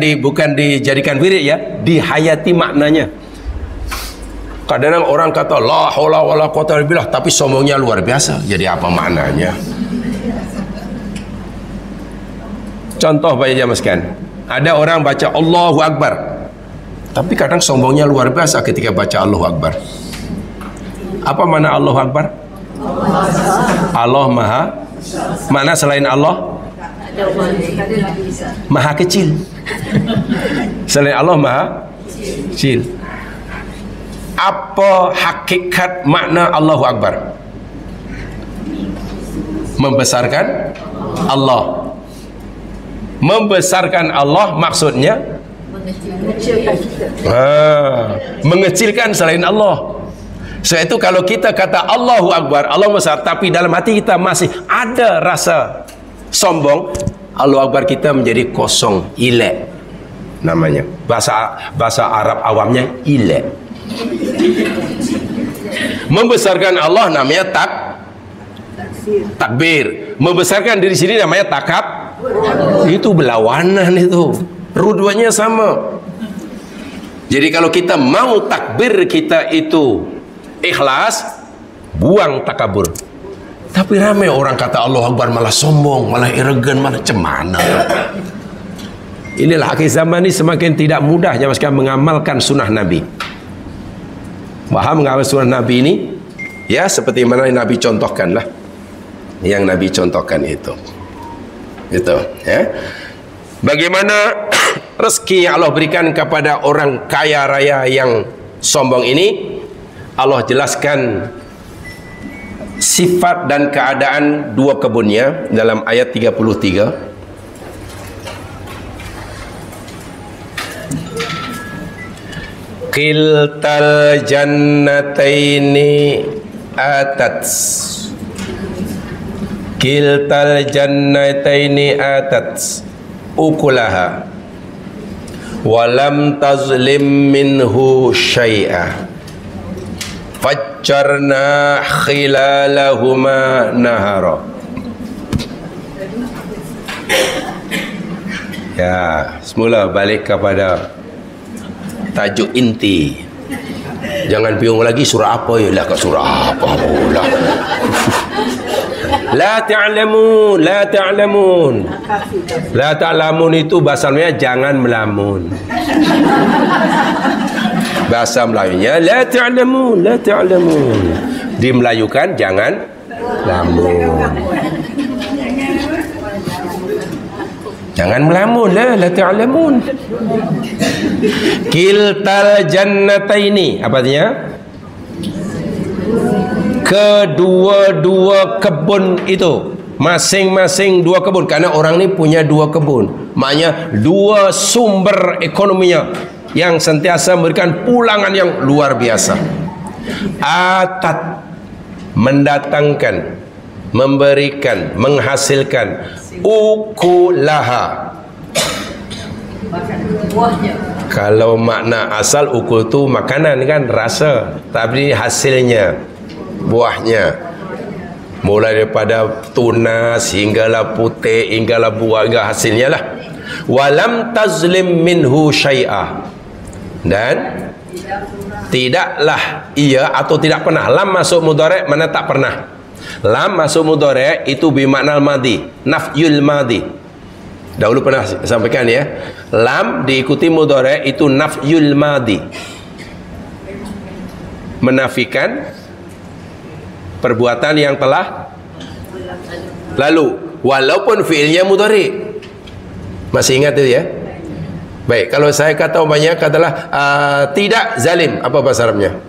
dijadikan wirid ya, dihayati maknanya. Kadang-kadang orang kata la haula wala quwwata illa billah, tapi sombongnya luar biasa. Jadi apa maknanya? Contoh bagi jamaah sekalian, ada orang baca Allahu Akbar, tapi kadang sombongnya luar biasa ketika baca Allahu Akbar. Apa makna Allahu Akbar? Allah Maha. Mana selain Allah? Maha kecil. Selain Allah Maha kecil. Apa hakikat makna Allahu Akbar? Membesarkan Allah. Membesarkan Allah maksudnya mengecilkan selain Allah. So itu kalau kita kata Allahu Akbar, Allah besar, tapi dalam hati kita masih ada rasa sombong, Allahu Akbar kita menjadi kosong, ilek namanya. Bahasa Arab awamnya ilek. Membesarkan Allah namanya takbir. Membesarkan diri sendiri namanya takab. Itu berlawanan itu. Dua-duanya sama. Jadi kalau kita mau takbir kita itu ikhlas, buang takabur. Tapi ramai orang kata Allahu Akbar malah sombong, malah arrogant, malah cemana. Inilah akhir zaman ini semakin tidak mudah jamaah sekalian mengamalkan sunnah Nabi. Faham mengamal sunnah Nabi ini? Ya, seperti mana yang Nabi contohkan lah. Yang Nabi contohkan itu. Itu, ya. Bagaimana rezeki yang Allah berikan kepada orang kaya raya yang sombong ini? Allah jelaskan sifat dan keadaan dua kebunnya dalam ayat 33. Kiltal jannataini atat. Kiltal jannataini atat ukulaha walam tazlim minhu syai'a. Fajjarna khilalahuma nahara. Ya, semula balik kepada tajuk inti. Jangan bingung lagi surah apa ya, lah kat surah apa pula. La ta'lamun, la ta'lamun. La ta'lamun itu bahasa Melayunya jangan melamun. Bahasa Melayunya la ta'lamun, la ta'lamun. Di Melayukan jangan lamun. Jangan melamun lah, la ta'lamun. Kiltal jannataini, apa artinya? Kedua-dua kebun itu, masing-masing dua kebun, karena orang ni punya dua kebun, maknanya dua sumber ekonominya yang sentiasa memberikan pulangan yang luar biasa. Atat, mendatangkan, memberikan, menghasilkan ukulaha. Kalau makna asal ukul tu makanan kan, rasa, tapi hasilnya buahnya, mulai daripada tunas hinggalah putih, hinggalah buah, hingga hasilnya lah. Walam tazlim minhu syai'ah, dan tidaklah ia atau tidak pernah. Lam masuk mudhari' mana tak pernah. Lam masuk mudhari' itu bermakna madhi, nafyul madhi. Dahulu pernah sampaikan ya, lam diikuti mudhari' itu nafyul madhi, menafikan perbuatan yang telah lalu, walaupun fiilnya mudhari'. Masih ingat itu ya? Baik, kalau saya kata umpamanya katalah tidak zalim, apa bahasa Arabnya?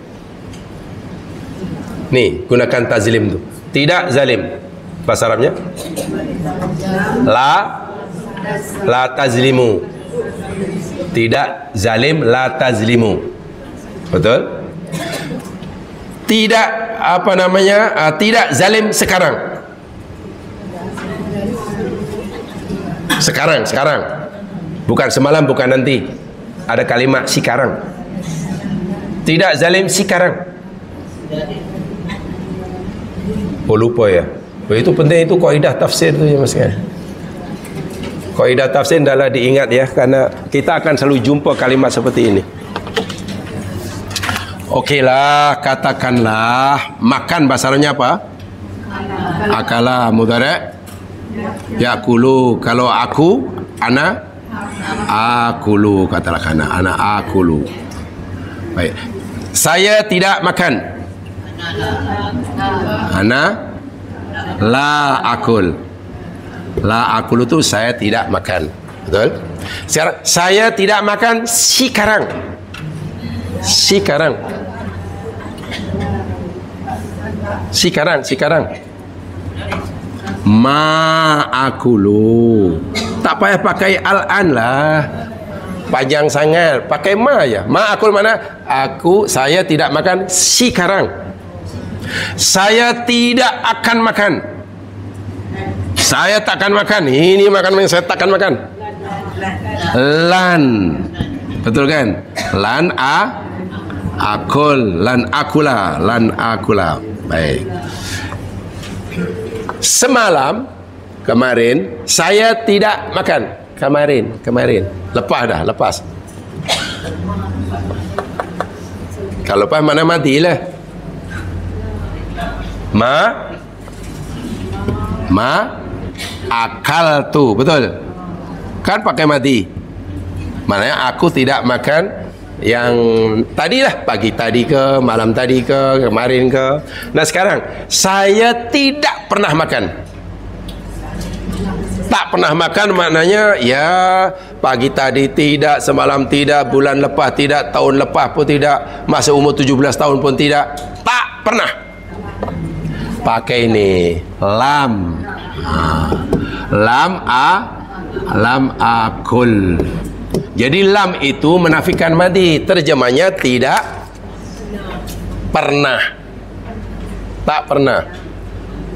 Nih, gunakan tazlim tu. Tidak zalim. Bahasa Arabnya? La tazlimu. Tidak zalim, la tazlimu. Betul? Tidak apa namanya? Tidak zalim sekarang. Sekarang. Bukan semalam, bukan nanti. Ada kalimat sekarang. Tidak zalim sekarang. Oh, lupa ya. Itu penting, itu kaidah tafsir tu ya Mas kan. Kaidah tafsir adalah diingat ya, karena kita akan selalu jumpa kalimat seperti ini. Okeylah, katakanlah makan bahasa Arabnya apa? Akala mudhari'. Yakulu, kalau aku, ana akulu, katalah ana akulu. Baik. Saya tidak makan. Ana la akul. La akulu tu saya tidak makan. Betul? Sekarang, saya tidak makan sekarang. Sekarang. Ma akulu. Tak payah pakai al-an lah, panjang sangat, pakai ma ya. Ma akul mana? Saya tidak makan sekarang. Saya tidak akan makan. Saya takkan makan. Ini makan yang saya takkan makan. Lan. Betul kan? Lan akul, lan akula. Baik. Kemarin saya tidak makan. Kemarin. Lepas. Kalau lepas mana matilah. Ma akal tu, betul? Kan pakai mati. Maknanya aku tidak makan yang tadilah, pagi tadi ke, malam tadi ke, kemarin ke. Nah sekarang saya tidak pernah makan. Tak pernah makan maknanya ya pagi tadi tidak, semalam tidak, bulan lepas tidak, tahun lepas pun tidak, masa umur 17 tahun pun tidak. Tak pernah. Pakai ini lam. Lam akul. Jadi lam itu menafikan madi. Terjemahnya tidak pernah. Tak pernah.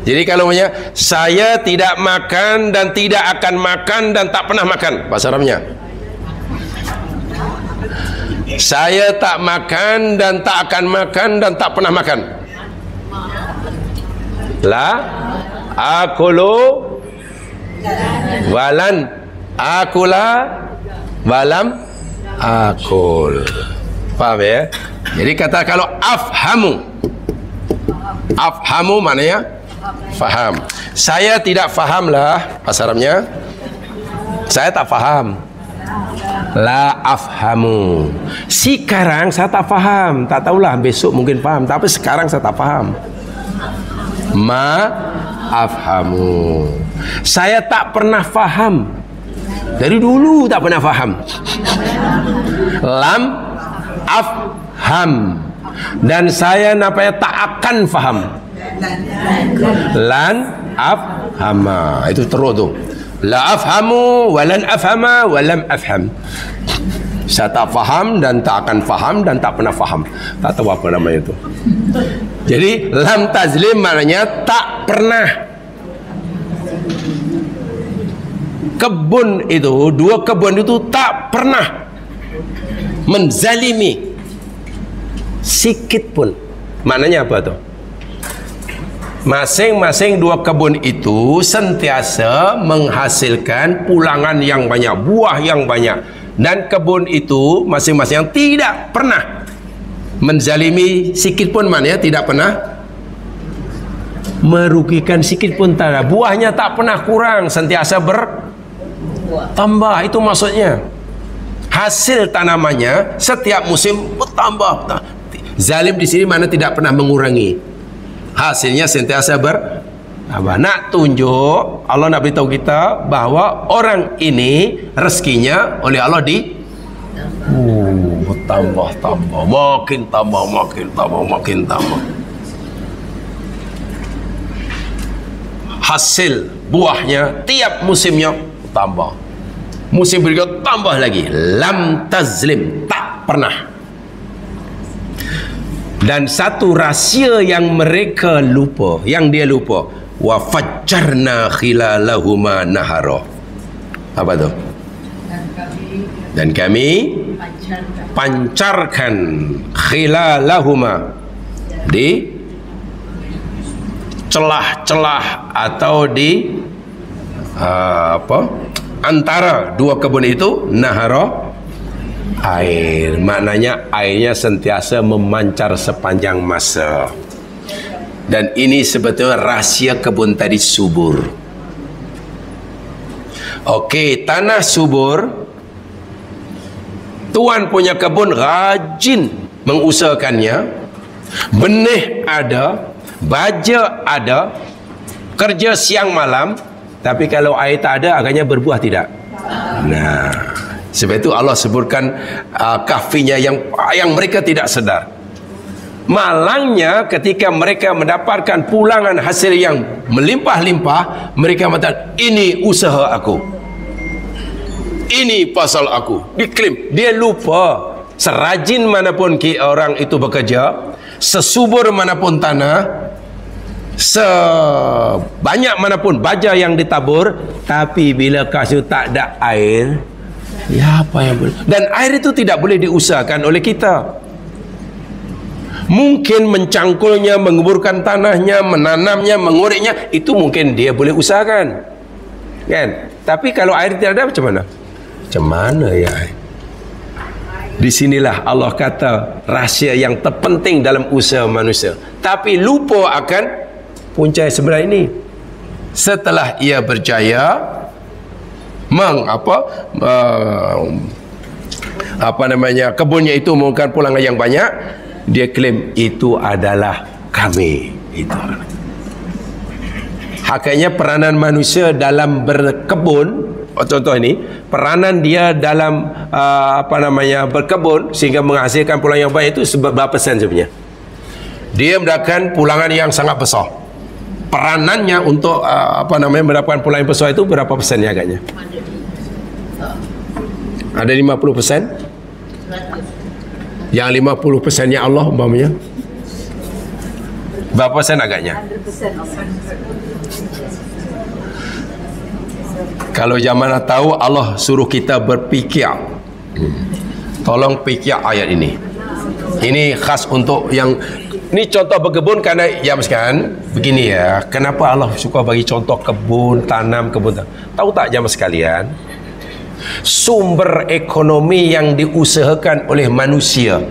Jadi kalau punya saya tidak makan dan tidak akan makan dan tak pernah makan, bahasa Arabnya. Saya tak makan dan tak akan makan dan tak pernah makan. La akulu walan akula walam akul. Faham ya? Jadi kata kalau afhamu maknanya faham. Saya tidak faham lah, bahasa Arabnya. Saya tak faham. La afhamu. Sekarang saya tak faham. Tak tahulah, besok mungkin faham, tapi sekarang saya tak faham. Ma afhamu. Saya tak pernah faham. Dari dulu tak pernah faham. Lam afham. Dan saya napanya tak akan faham. Lan afhama. Itu terus tu. La afhamu walan afhama walam afham. Saya tak faham dan tak akan faham dan tak pernah faham. Tak tahu apa namanya itu. Jadi lam tazlim maknanya tak pernah. kebun itu, dua kebun itu tak pernah menzalimi sikit pun. Maknanya apa tu? Masing-masing dua kebun itu sentiasa menghasilkan pulangan yang banyak, buah yang banyak, dan kebun itu masing-masing tidak pernah menzalimi sikit pun. Maknanya tidak pernah merugikan sikit pun. Tak ada. Buahnya tak pernah kurang, sentiasa bertambah. Itu maksudnya. Hasil tanamannya setiap musim bertambah. Zalim di sini mana tidak pernah mengurangi. Hasilnya sentiasa bertambah. Nak tunjuk, Allah nak beritahu kita bahawa orang ini rezekinya oleh Allah bertambah-tambah, makin tambah, makin tambah, makin tambah. Hasil buahnya tiap musimnya tambah, musim berikut tambah lagi. Lam tazlim, tak pernah. Dan satu rahsia yang mereka lupa, yang dia lupa, wa fajjarna khilalahuma nahara. Apa tu? Dan kami pancarkan khilalahuma, di celah-celah atau di antara dua kebun itu, nahara, air. Maknanya airnya sentiasa memancar sepanjang masa. Dan ini sebetulnya rahsia kebun tadi subur. Okey, tanah subur, tuan punya kebun rajin mengusahakannya, benih ada, baja ada, kerja siang malam, tapi kalau air tak ada, agaknya berbuah tidak. Nah, sebab itu Allah sebutkan kafinya yang mereka tidak sedar. Malangnya ketika mereka mendapatkan pulangan hasil yang melimpah-limpah, mereka mengatakan, ini usaha aku, ini pasal aku, diklaim. Dia lupa serajin manapun orang itu bekerja, sesubur manapun tanah, sebanyak manapun baja yang ditabur, tapi bila kasih tak ada air, ya apa yang boleh? Dan air itu tidak boleh diusahakan oleh kita. Mungkin mencangkulnya, menguburkan tanahnya, menanamnya, menguriknya, itu mungkin dia boleh usahakan, kan? Tapi kalau air tidak ada, macam mana? Macam mana ya air? Di sinilah Allah kata rahsia yang terpenting dalam usaha manusia. Tapi lupa akan punca sebelah ini. Setelah ia berjaya kebunnya itu mengumumkan pulangan yang banyak, dia klaim itu adalah kami. Itu hakikatnya peranan manusia dalam berkebun. Contoh ini, peranan dia dalam berkebun sehingga menghasilkan pulangan yang banyak itu berapa persen sebenarnya? Dia mendapatkan pulangan yang sangat besar. Peranannya untuk mendapatkan pulangan yang besar itu berapa persen ya agaknya? Ada 50%? Yang 50%-nya Allah umpamanya berapa persen agaknya? Kalau zaman tahu, Allah suruh kita berfikir. Tolong fikir ayat ini. Ini khas untuk yang ini contoh berkebun, karena ya kan begini ya. Kenapa Allah suka bagi contoh kebun, tanam, kebun? Tahu tak jamaah sekalian? Sumber ekonomi yang diusahakan oleh manusia,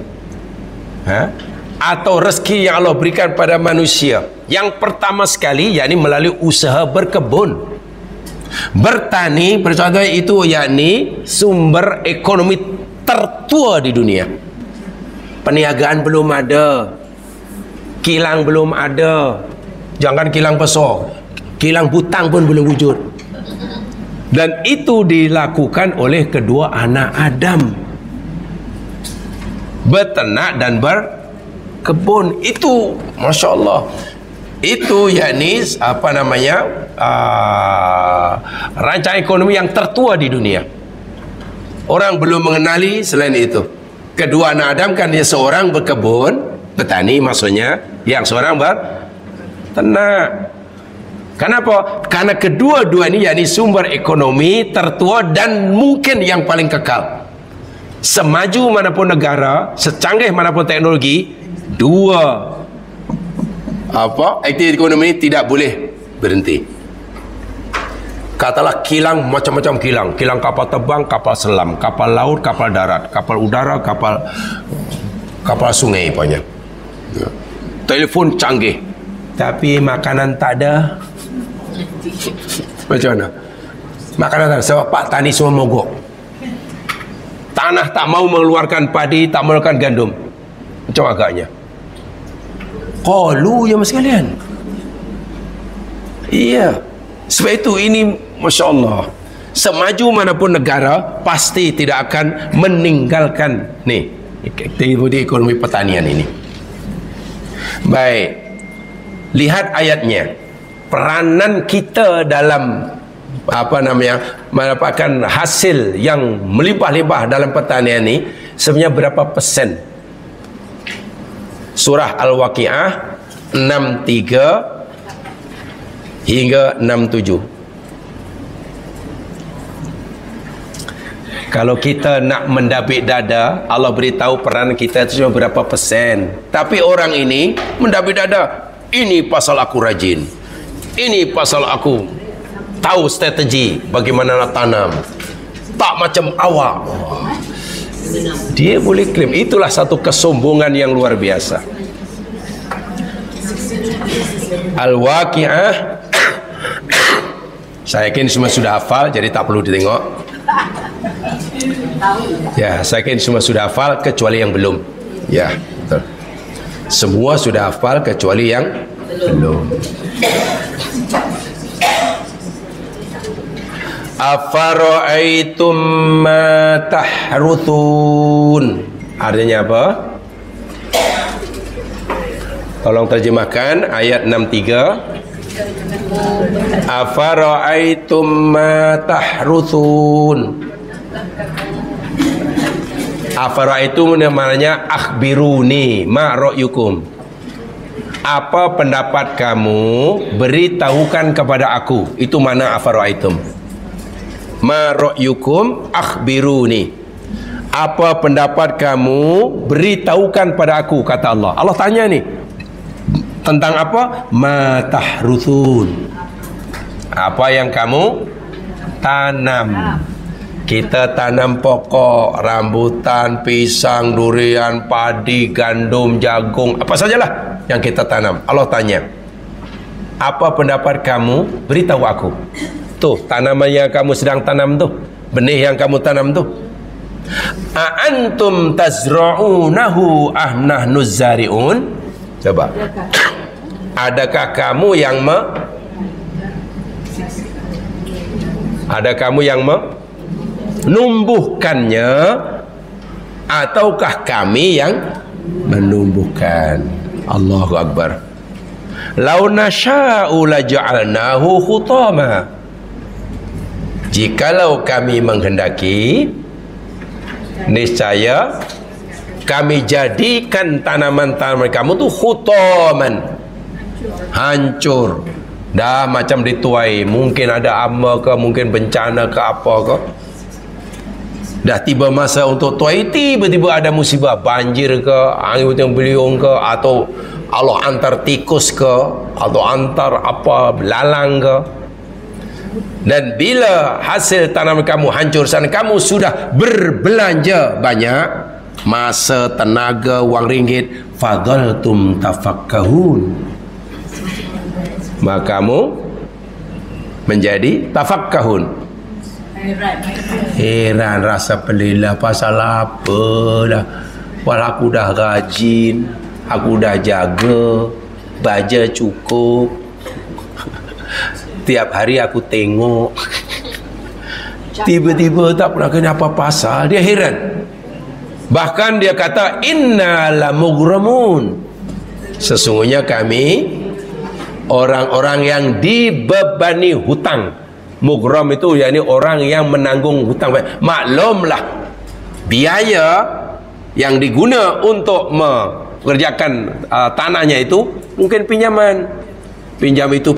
atau rezeki yang Allah berikan pada manusia, yang pertama sekali yakni melalui usaha berkebun, bertani, percontohan itu yakni sumber ekonomi tertua di dunia. Perniagaan belum ada, kilang belum ada, jangan kilang besar, kilang butang pun belum wujud. Dan itu dilakukan oleh kedua anak Adam, beternak dan berkebun. Itu Masya Allah, itu yakni rancangan ekonomi yang tertua di dunia. Orang belum mengenali selain itu. Kedua anak Adam kan dia seorang berkebun, petani maksudnya, yang seorang berternak. Kenapa? Karena kedua-dua ini yakni sumber ekonomi tertua dan mungkin yang paling kekal. Semaju manapun negara, secanggih manapun teknologi, dua aktiviti ekonomi tidak boleh berhenti. Katalah kilang, macam-macam kilang. Kilang kapal terbang, kapal selam, kapal laut, kapal darat, kapal udara, kapal sungai banyak. Telefon canggih, tapi makanan tak ada. Macam mana? Makanan tak ada. Sebab pak tani semua mogok. Tanah tak mau mengeluarkan padi, tak mengeluarkan gandum. Macam agaknya. Qalu ya mas sekalian. Iya. Sebab itu ini Masya Allah, semaju manapun negara pasti tidak akan meninggalkan nih aktiviti ekonomi pertanian ini. Baik, lihat ayatnya. Peranan kita dalam mendapatkan hasil yang melimpah-limpah dalam pertanian ini sebenarnya berapa persen? Surah Al-Waqiah 63 hingga 67. Kalau kita nak mendabik dada, Allah beritahu peranan kita itu cuma berapa persen. Tapi orang ini mendabik dada, ini pasal aku rajin, ini pasal aku tahu strategi bagaimana nak tanam, tak macam awak. Dia boleh klaim. Itulah satu kesombongan yang luar biasa. Al-Waqiah, saya yakin semua sudah hafal, jadi tak perlu ditengok. Ya, saya yakin semua sudah hafal kecuali yang belum. Ya, betul. Semua sudah hafal kecuali yang belum. Afara'aitum ma tahruthun. Artinya apa? Tolong terjemahkan ayat 63. Afara'aitum ma tahruthun. Afara'aitum namanya akhbiruni ma ra'yukum. Apa pendapat kamu? Beritahukan kepada aku. Itu mana afara'aitum. Ma ra'yukum akhbiruni. Apa pendapat kamu? Beritahukan pada aku, kata Allah. Allah tanya ni tentang apa? Ma tahruthun. Apa yang kamu tanam? Kita tanam pokok, rambutan, pisang, durian, padi, gandum, jagung, apa sajalah yang kita tanam. Allah tanya, apa pendapat kamu? Beritahu aku. Tuh, tanaman yang kamu sedang tanam tuh, benih yang kamu tanam tuh. A'antum tazra'unahu am nahnu zari'un? Coba. Adakah kamu yang menumbuhkannya ataukah kami yang menumbuhkan? Allahu Akbar. Lau nasya'u laja'alnahu khutama. Jikalau kami menghendaki, niscaya kami jadikan tanaman-tanaman kamu tu khutaman, hancur, dah macam dituai. Mungkin ada hama ke, mungkin bencana ke, apa ke, dah tiba masa untuk tuai, tiba-tiba ada musibah, banjir ke, angin puting beliung ke, atau Allah antar tikus ke, atau antar apa belalang ke. Dan bila hasil tanaman kamu hancur sana, kamu sudah berbelanja banyak masa, tenaga, wang ringgit, fadhaltum tafakkahun, maka kamu menjadi tafakkahun, heran, rasa pelilah pasal apa dah. Walau aku dah rajin, aku dah jaga, baja cukup, tiap hari aku tengok, tiba-tiba tak pernah kena apa pasal. Dia heran. Bahkan dia kata, inna la mughramun, sesungguhnya kami orang-orang yang dibebani hutang. Mughram itu yakni orang yang menanggung hutang. Maklumlah, biaya yang diguna untuk mengerjakan tanahnya itu mungkin pinjaman. pinjam itu.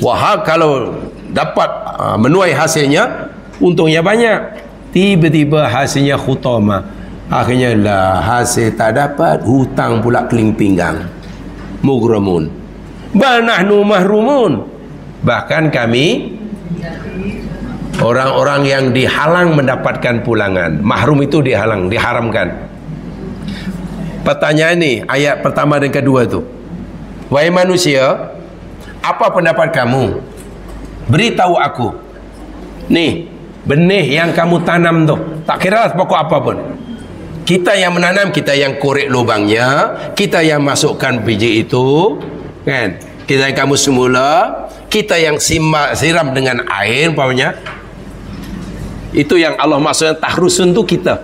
Wah, kalau dapat menuai hasilnya, untungnya banyak. Tiba-tiba hasilnya khutama. Akhirnya lah hasil tak dapat, hutang pula keling pinggang. Mughramun. Bal nahnu mahrumun. Bahkan kami orang-orang yang dihalang mendapatkan pulangan. Mahrum itu dihalang, diharamkan. Pertanyaan ni, ayat pertama dan kedua tu. Wahai manusia, apa pendapat kamu? Beritahu aku. Nih, benih yang kamu tanam tu, tak kira pokok apa pun. Kita yang menanam, kita yang korek lubangnya, kita yang masukkan biji itu, kan? Kita yang kamu semula, kita yang siram dengan air, umpamanya. Itu yang Allah maksudnya tahrusun tu kita.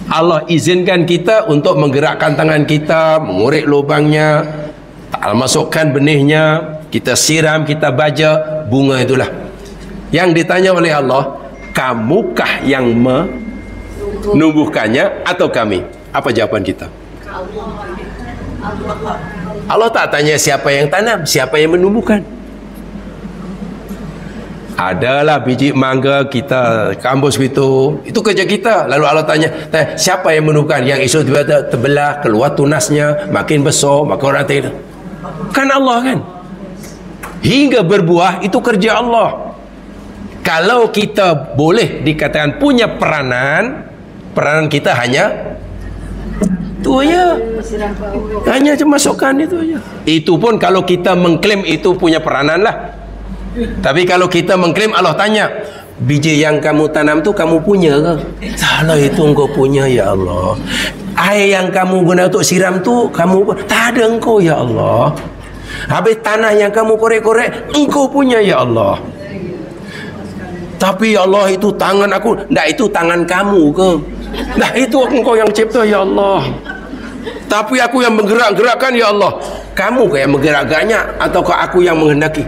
Allah izinkan kita untuk menggerakkan tangan kita, mengorek lubangnya, masukkan benihnya, kita siram, kita baja, bunga itulah. Yang ditanya oleh Allah, kamukah yang menumbuhkannya atau kami? Apa jawaban kita? Allah tak tanya siapa yang tanam, siapa yang menumbuhkan. Adalah biji mangga kita kambus itu kerja kita. Lalu Allah tanya siapa yang menumbuhkan? Yang esok tiba-tiba terbelah, keluar tunasnya, makin besar, maka orang tidak. Kan Allah kan? Hingga berbuah itu kerja Allah. Kalau kita boleh dikatakan punya peranan kita hanya itu aja. Hanya masukkan itu aja. Itu pun kalau kita mengklaim itu punya peranan lah. Tapi kalau kita mengklaim, Allah tanya, biji yang kamu tanam tu kamu punya ke? Salah, itu engkau punya ya Allah. Air yang kamu guna untuk siram tu kamu, tak ada engkau ya Allah. Habis tanah yang kamu korek-korek, engkau punya ya Allah. Tapi ya Allah, itu tangan aku. Tak, itu tangan kamu ke? Tak, itu engkau yang cipta ya Allah. Tapi aku yang menggerak-gerakkan ya Allah. Kamu ke yang menggerak-geraknya ataukah aku yang menghendaki?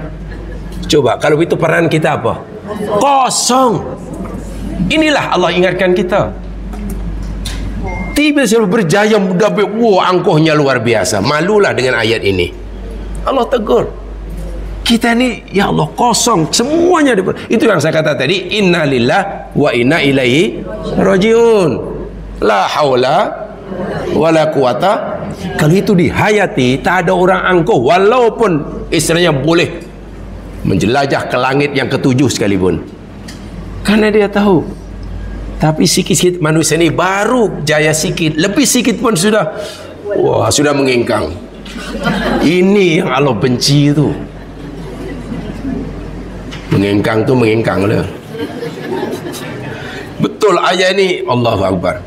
Coba, kalau itu peranan kita apa? Kosong. Inilah Allah ingatkan kita. Tiba-tiba berjaya, wah, angkuhnya luar biasa. Malulah dengan ayat ini. Allah tegur. Kita ni, ya Allah, kosong. Semuanya. Itu yang saya kata tadi. Inna lillah wa inna ilaihi rajiun. La haula wa la quwata. Kalau itu dihayati, tak ada orang angkuh. Walaupun istilahnya boleh menjelajah ke langit yang ketujuh sekalipun, karena dia tahu. Tapi sikit-sikit manusia ni baru jaya sikit, lebih sikit pun sudah, wah, sudah mengingkang. Ini yang Allah benci tu. Mengingkang tu mengingkang lah. Betul ayat ni, Allahu Akbar.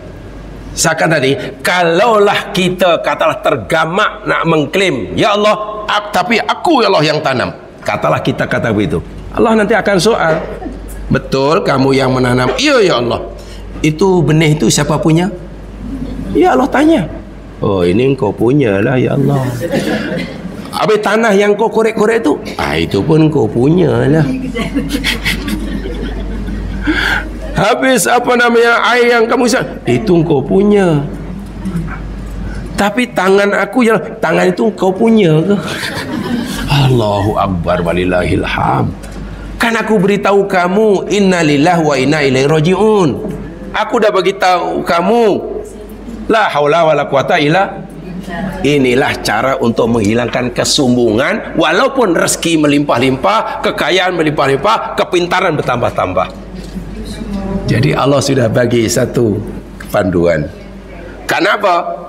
Saya kata tadi, kalaulah kita katalah tergamak nak mengklaim, ya Allah, tapi aku ya Allah yang tanam. Katalah kita kata begitu, Allah nanti akan soal, betul kamu yang menanam? Iya ya Allah. Itu benih itu siapa punya? Ya Allah tanya. Oh, ini engkau punya lah ya Allah. Habis tanah yang kau korek-korek itu, itu pun kau punya lah. Habis apa namanya air yang kamu itu engkau punya. Tapi tangan aku ya, tangan itu engkau punya ke? Allahu Akbar walillahil hamd. Kan aku beritahu kamu, innalillahi wa inna ilaihi rajiun. Aku dah beritahu kamu, la haula wala quwata illa. Inilah cara untuk menghilangkan kesombongan, walaupun rezeki melimpah-limpah, kekayaan melimpah-limpah, kepintaran bertambah-tambah. Jadi Allah sudah bagi satu panduan. Kenapa?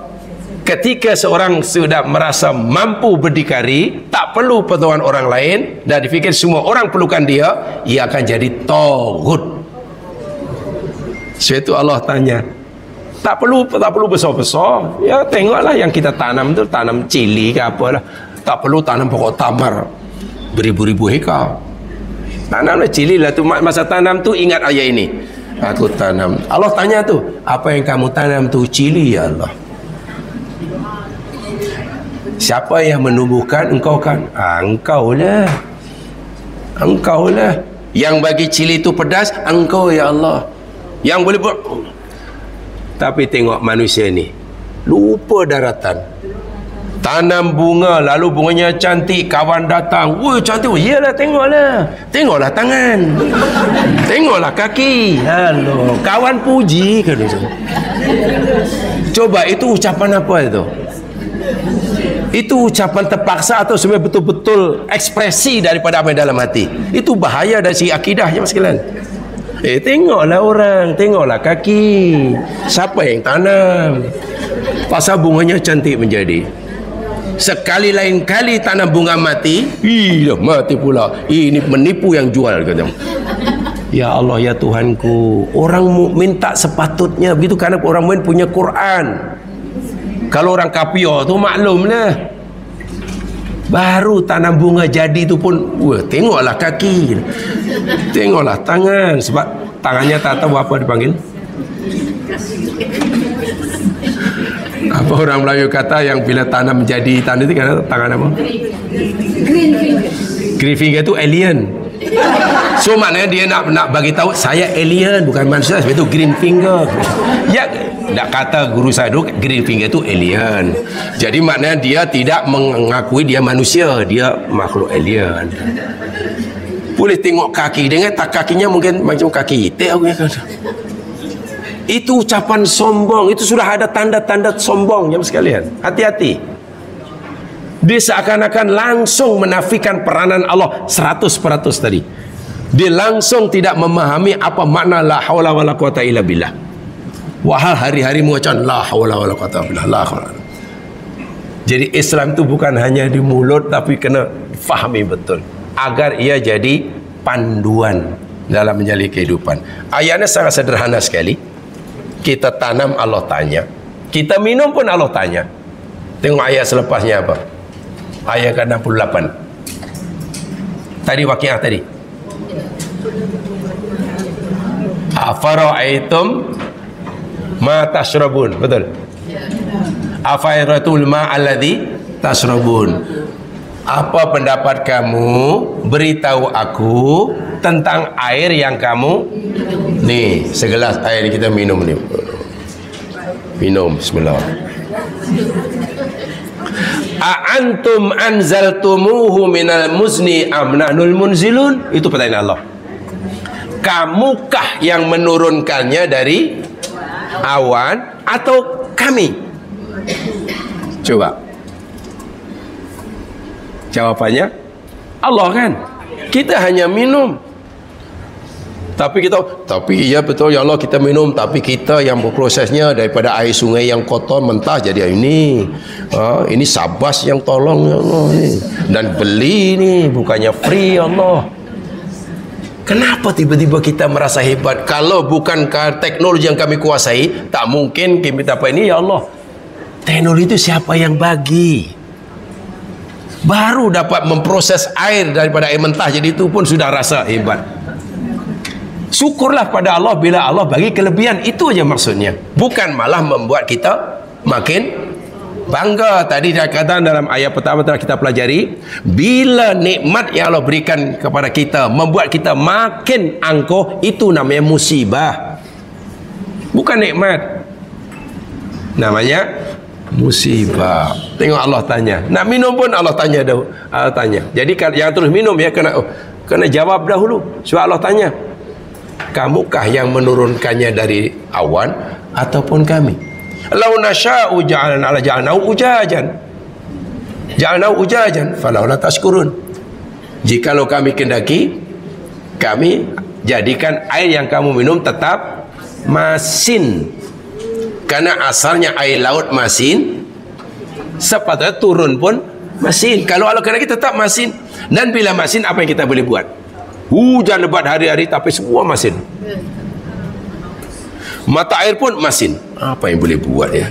Ketika seorang sudah merasa mampu berdikari, tak perlu pertolongan orang lain, dan difikir semua orang perlukan dia, ia akan jadi taghut. Sebab itu Allah tanya, tak perlu besar-besar. Ya tengoklah yang kita tanam tu, tanam cili ke apalah. Tak perlu tanam pokok tamar beribu-ribu hektar. Tanamlah cili lah tu. Masa tanam tu ingat ayat ini. Aku tanam. Allah tanya tu, apa yang kamu tanam tu? Cili ya Allah. Siapa yang menumbuhkan? Engkau kan? Engkau lah. Engkau lah. Yang bagi cili itu pedas, engkau ya Allah. Yang boleh buat. Tapi tengok manusia ni, lupa daratan. Tanam bunga, lalu bunganya cantik, kawan datang, woi cantik, iyalah tengoklah tangan, tengoklah kaki, halo, kawan puji kan itu. Coba itu ucapan apa itu? Itu ucapan terpaksa atau sebenarnya betul-betul ekspresi daripada apa yang dalam hati? Itu bahaya dari segi akidahnya mas sekalian. Tengoklah orang, tengoklah kaki, siapa yang tanam? Pasal bunganya cantik menjadi. Sekali lain kali tanam bunga mati, dah mati pula. Ini menipu yang jual kata. Ya Allah ya Tuhanku, orang mukmin tak sepatutnya begitu karena orang mukmin punya Quran. Kalau orang kafir tu maklumlah. Baru tanam bunga jadi tu pun, tengoklah kaki, tengoklah tangan, sebab tangannya tak tahu apa dipanggil. Apa orang Melayu kata yang bila tanam menjadi tanda itu kata tangan apa? Green finger. Green finger itu alien. So maknanya dia nak bagi tahu saya alien bukan manusia, sebab itu green finger. Ya, tak kata guru saya dulu green finger itu alien. Jadi maknanya dia tidak mengakui dia manusia, dia makhluk alien. Boleh tengok kaki, dengan tak kakinya mungkin macam kaki itik aku kata. Itu ucapan sombong, itu sudah ada tanda-tanda sombong jemaah sekalian. Hati-hati. Dia seakan-akan langsung menafikan peranan Allah 100% tadi. Dia langsung tidak memahami apa makna la haula wala quwata illa billah. Wahal hari-hari mengucapkan la haula wala quwata illa billah, la haula. Jadi Islam itu bukan hanya di mulut tapi kena fahami betul agar ia jadi panduan dalam menjalani kehidupan. Ayatnya sangat sederhana sekali. Kita tanam Allah tanya, kita minum pun Allah tanya. Tengok ayat selepasnya apa? Ayat ke-68. Tadi waqiah tadi. Afara'aitum ma tashrabun. Betul? Afara'aitul ma alladhi tashrabun. Apa pendapat kamu? Beritahu aku tentang air yang kamu. Nih, segelas air kita minum ni. Minum, bismillah. A'antum anzaltumuhu minal muzni am nahnul munzilun? Itu pertanyaan Allah. Kamukah yang menurunkannya dari awan atau kami? Coba. Jawabannya Allah kan. Kita hanya minum. Tapi iya betul ya Allah kita minum, tapi kita yang berprosesnya daripada air sungai yang kotor mentah jadi ini. Ini Sabas yang tolong ya Allah ni. Dan beli ni bukannya free ya Allah. Kenapa tiba-tiba kita merasa hebat? Kalau bukan teknologi yang kami kuasai, tak mungkin kita apa ini ya Allah. Teknologi itu siapa yang bagi? Baru dapat memproses air daripada air mentah jadi itu pun sudah rasa hebat. Syukurlah pada Allah bila Allah bagi kelebihan. Itu aja maksudnya, bukan malah membuat kita makin bangga. Tadi dia kata dalam ayat pertama telah kita pelajari, bila nikmat yang Allah berikan kepada kita membuat kita makin angkuh, itu namanya musibah, bukan nikmat, namanya musibah. Tengok Allah tanya, nak minum pun Allah tanya dah. Allah tanya. Jadi yang terus minum ya kena jawab dahulu. Sebab Allah tanya, kamukah yang menurunkannya dari awan ataupun kami? Lau nasya'u ja'alnahu ujajan falawla tashkurun. Jikalau kami kendaki, kami jadikan air yang kamu minum tetap masin. Karena asalnya air laut masin, sepatutnya turun pun masin. Kalau Allah kendaki tetap masin. Dan bila masin, apa yang kita boleh buat? Hujan lebat hari-hari tapi semua masin. Mata air pun masin. Apa yang boleh buat ya?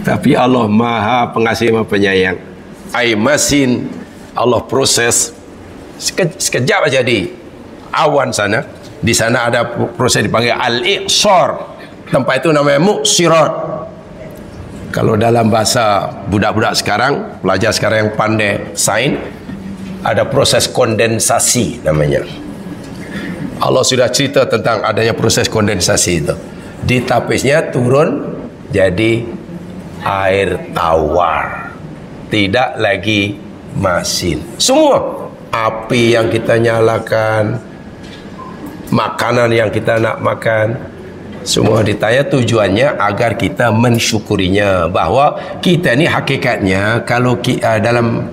Tapi Allah Maha Pengasih Maha Penyayang. Air masin Allah proses sekejap aja di awan sana. Di sana ada proses dipanggil al-iqsar. Tempat itu namanya muksirat. Kalau dalam bahasa budak-budak sekarang, pelajar sekarang yang pandai sains, ada proses kondensasi namanya. Allah sudah cerita tentang adanya proses kondensasi itu. Di tapisnya turun jadi air tawar. tidak lagi masin. Semua api yang kita nyalakan, makanan yang kita nak makan, semua ditanya tujuannya agar kita mensyukurinya, bahwa kita ni hakikatnya kalau dalam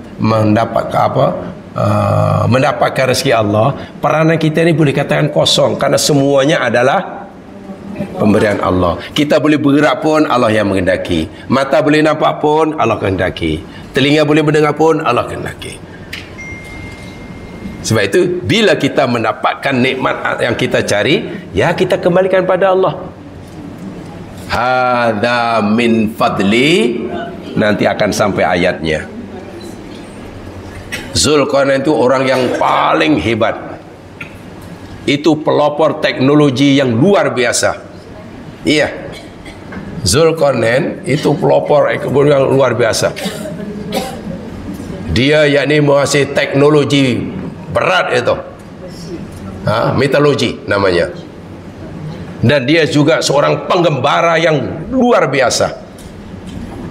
mendapatkan rezeki Allah, peranan kita ni boleh katakan kosong, kerana semuanya adalah pemberian Allah. Kita boleh bergerak pun Allah yang menghendaki, mata boleh nampak pun Allah kehendaki, telinga boleh mendengar pun Allah kehendaki. Sebab itu bila kita mendapatkan nikmat yang kita cari, ya kita kembalikan pada Allah. Hadza min fadli, nanti akan sampai ayatnya. Zulkarnain itu orang yang paling hebat. Itu pelopor teknologi yang luar biasa. Iya, Zulkarnain itu pelopor ekonomi yang luar biasa. Dia yakni menguasai teknologi berat itu, metalurgi namanya. Dan dia juga seorang penggembara yang luar biasa,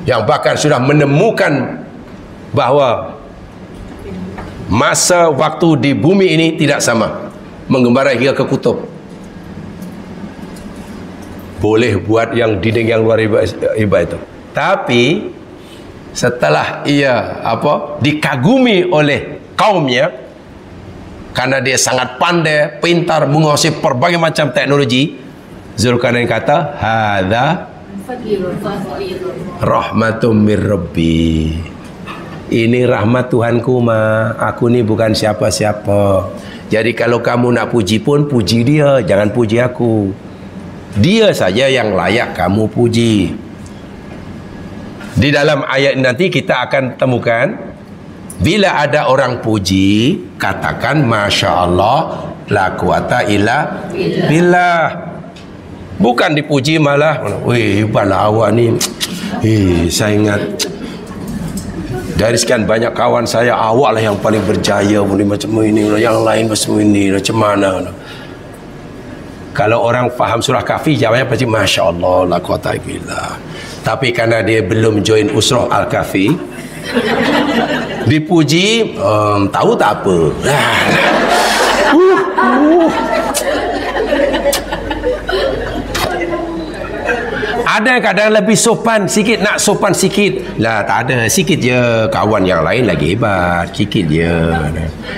yang bahkan sudah menemukan bahwa masa waktu di bumi ini tidak sama, menggembara hingga ke kutub. Boleh buat yang dinding yang luar hebat itu. Tapi setelah ia dikagumi oleh kaumnya, karena dia sangat pandai, pintar, menguasai berbagai macam teknologi, Zulkarnain kata, hadza rahmatum mir rabbi. Ini rahmat Tuhanku, aku ni bukan siapa-siapa. Jadi kalau kamu nak puji pun puji dia, jangan puji aku. Dia saja yang layak kamu puji. Di dalam ayat nanti kita akan temukan, bila ada orang puji, katakan Masya Allah, la quwata illa billah. Bukan dipuji malah, weh hebatlah awak ni. Saya ingat dari sekian banyak kawan saya, awak lah yang paling berjaya macam ini, yang lain macam ini, macam mana. Kalau orang faham surah Kahfi, jawabnya pasti Masya Allah, la quwata illa billah. Tapi karena dia belum join usrah Al-Kahfi, dipuji, tahu tak apa. Ada kadang lebih sopan sikit, nak sopan sikit lah, tak ada, sikit je. Kawan yang lain lagi hebat, sikit je.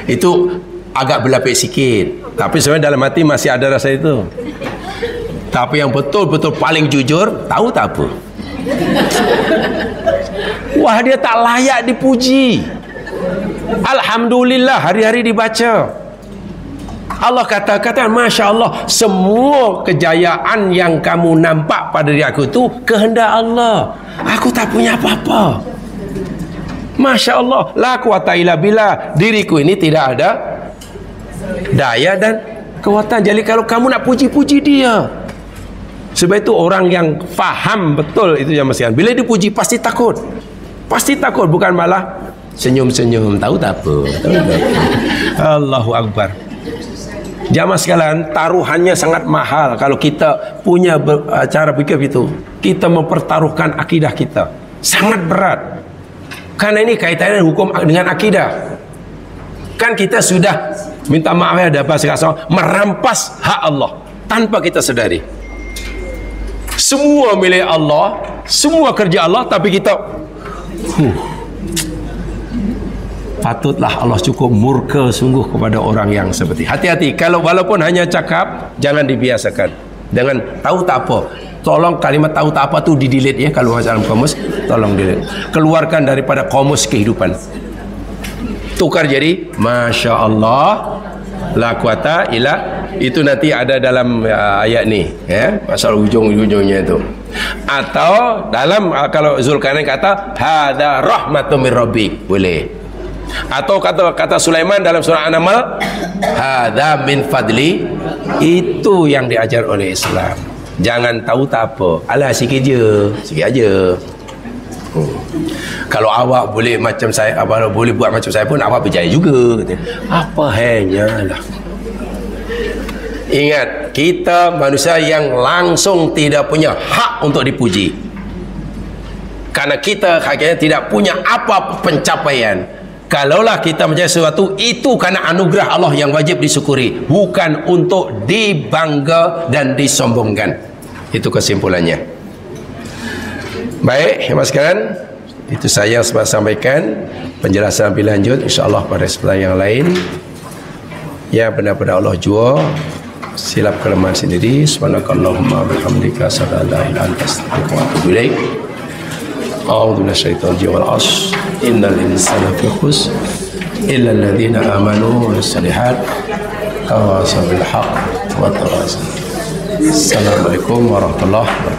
Itu agak berlapik sikit, tapi sebenarnya dalam hati masih ada rasa itu. Tapi yang betul-betul paling jujur, tahu tak apa. Wah, dia tak layak dipuji. Alhamdulillah, hari-hari dibaca. Allah kata Masya Allah, semua kejayaan yang kamu nampak pada diri aku itu kehendak Allah. Aku tak punya apa-apa. Masya Allah, la quwata illa billah. Diriku ini tidak ada daya dan kekuatan. Jadi kalau kamu nak puji-puji dia. Sebab itu orang yang faham betul itu yang mestikan, bila dipuji pasti takut. Pasti takut, bukan malah senyum-senyum, tahu tak apa. Allahu Akbar. Jamaah sekalian, taruhannya sangat mahal kalau kita punya cara fikir itu. Kita mempertaruhkan akidah kita. Sangat berat. Karena ini kaitannya hukum dengan akidah. Kan kita sudah minta maaf ya, ada bahasa kasar, merampas hak Allah tanpa kita sadari. Semua milik Allah, semua kerja Allah, tapi kita patutlah Allah cukup murka sungguh kepada orang yang seperti. Hati-hati, kalau walaupun hanya cakap, jangan dibiasakan dengan tahu tak apa. Tolong kalimat tahu tak apa tu di-delete ya, kalau dalam kamus tolong delete. Keluarkan daripada kamus kehidupan. Tukar jadi Masya Allah, la quwata illa. Itu nanti ada dalam ayat ni ya, pasal ujung-ujungnya itu. Atau dalam, kalau Zulkarnain kata hadza rahmatun mir rabbik, boleh. Atau kata Sulaiman dalam surah An-Naml, hadza min fadli. Itu yang diajar oleh Islam. Jangan tahu tak apa, alah sikit je, sikit aja. Kalau awak boleh macam saya, boleh buat macam saya pun awak berjaya juga. Apa hanya lah. Ingat, kita manusia yang langsung tidak punya hak untuk dipuji. Karena kita hakikatnya tidak punya apa pencapaian. Kalaulah kita mencari sesuatu, itu karena anugerah Allah yang wajib disyukuri, bukan untuk dibangga dan disombongkan. Itu kesimpulannya. Baik, hemat sekalian, itu saya sempat sampaikan. Penjelasan lebih lanjut insya-Allah pada kesempatan yang lain. Ya, benar-benar Allah jua. Silap kelemahan sendiri. Subhanakallahumma bihamdika asyhadu an la ilaha illa anta astaghfiruka wa atubu ilaik. A'udzu minasyaitonir rajim wal 'ashr. Innal insana fi khusr illa alladziina aamanu wa amilus-shalihaat tawasaw bil haqq wa tawasaw. Assalamualaikum warahmatullahi wabarakatuh.